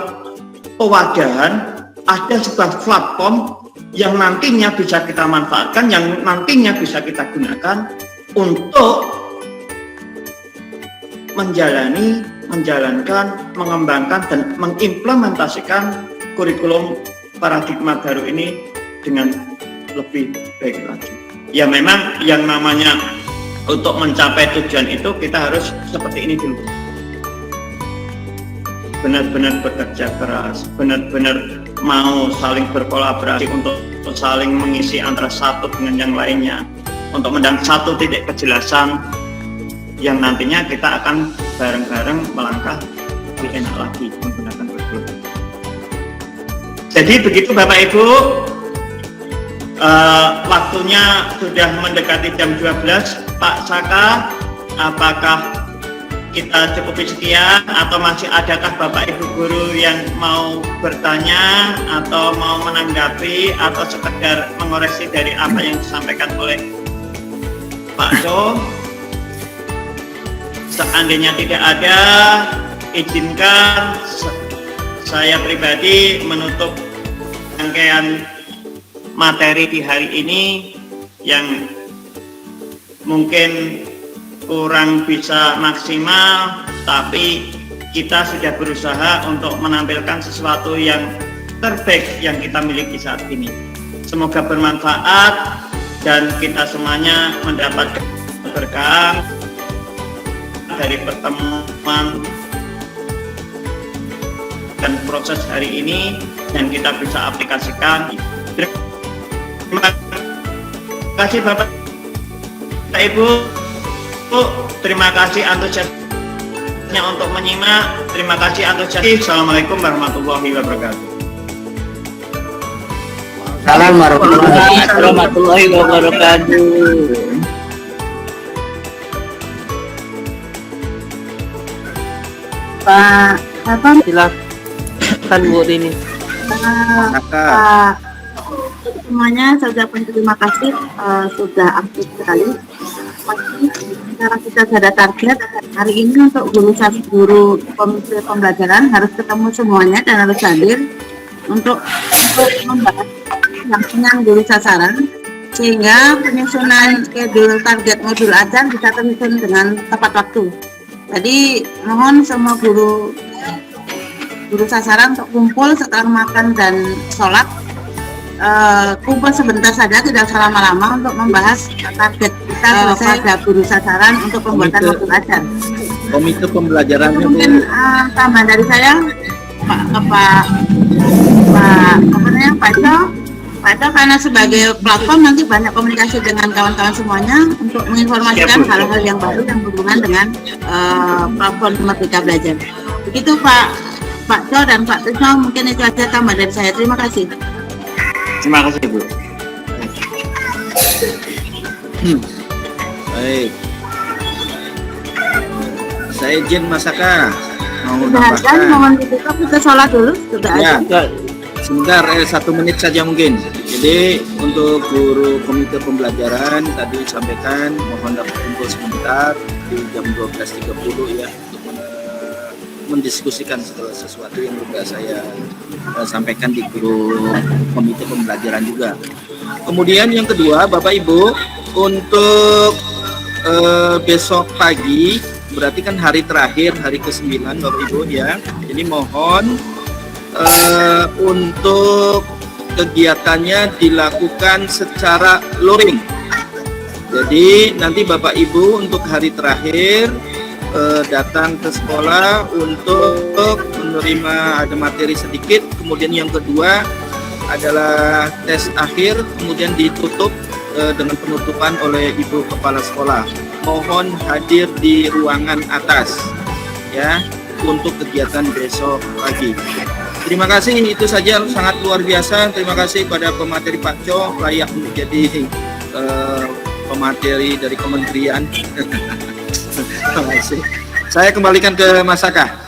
E: pewadahan, ada sebuah platform yang nantinya bisa kita manfaatkan, yang nantinya bisa kita gunakan untuk menjalankan, mengembangkan, dan mengimplementasikan kurikulum paradigma baru ini dengan lebih baik lagi. Ya memang yang namanya untuk mencapai tujuan itu kita harus seperti ini dulu. Benar-benar bekerja keras, benar-benar mau saling berkolaborasi untuk saling mengisi antara satu dengan yang lainnya, untuk mendapat satu titik kejelasan yang nantinya kita akan bareng-bareng melangkah lebih enak lagi menggunakan kurikulum. Jadi begitu Bapak Ibu, waktunya sudah mendekati jam 12. Pak Saka, apakah kita cukupi sekian atau masih adakah Bapak Ibu guru yang mau bertanya atau mau menanggapi atau sekedar mengoreksi dari apa yang disampaikan oleh Pak Jo? Seandainya tidak ada, izinkan saya pribadi menutup rangkaian materi di hari ini yang mungkin kurang bisa maksimal, tapi kita sudah berusaha untuk menampilkan sesuatu yang terbaik yang kita miliki saat ini. Semoga bermanfaat dan kita semuanya mendapatkan keberkahan dari pertemuan dan proses hari ini, dan kita bisa aplikasikan. Terima kasih Bapak Ibu, terima kasih antusiasnya untuk menyimak, terima kasih antusiasnya. Assalamualaikum warahmatullahi wabarakatuh.
B: Salam warahmatullahi
A: wabarakatuh.
F: Pak apa?
A: Silakan Bu Rini.
F: Pak semuanya, saya ucapkan terima kasih sudah aktif sekali. Cara kita ada target hari ini untuk guru komisi pembelajaran harus ketemu semuanya dan harus hadir untuk membahas yang guru sasaran, sehingga penyusunan schedule target modul ajar bisa tersusun dengan tepat waktu. Tadi mohon semua guru sasaran untuk kumpul setelah makan dan sholat. Kumpul sebentar saja, tidak usah lama-lama untuk membahas target kita pada guru sasaran untuk pembuatan waktu belajar.
J: Komite pembelajaran
F: Mungkin tambahan dari saya, Pak Jo, karena sebagai platform nanti banyak komunikasi dengan kawan-kawan semuanya untuk menginformasikan hal-hal yang baru yang berhubungan dengan platform Merdeka Belajar. Begitu Pak Jo dan Pak Trisno, mungkin itu aja tambahan dari saya. Terima kasih.
E: Terima kasih, Bu.
J: Baik. Saya izin Mas Saka mau
F: Sudah
J: menambahkan.
F: mohon ditutup, kita sholat dulu. Sudah
J: Ya,
F: ada.
J: sebentar, 1 menit saja mungkin. Jadi untuk guru komite pembelajaran tadi sampaikan mohon dapat kumpul sebentar di jam 12.30 ya untuk mendiskusikan segala sesuatu yang juga saya sampaikan di grup komite pembelajaran juga. Kemudian yang kedua, Bapak Ibu, untuk besok pagi berarti kan hari terakhir, hari ke-9 Bapak Ibu ya. Jadi mohon untuk kegiatannya dilakukan secara luring. Jadi nanti Bapak Ibu untuk hari terakhir datang ke sekolah untuk menerima ada materi sedikit, kemudian yang kedua adalah tes akhir, kemudian ditutup dengan penutupan oleh Ibu Kepala Sekolah. Mohon hadir di ruangan atas ya untuk kegiatan besok pagi. Terima kasih, itu saja sangat luar biasa. Terima kasih pada pemateri Pak Jo, layak menjadi pemateri dari kementerian. Terima kasih. Saya kembalikan ke Mas Saka.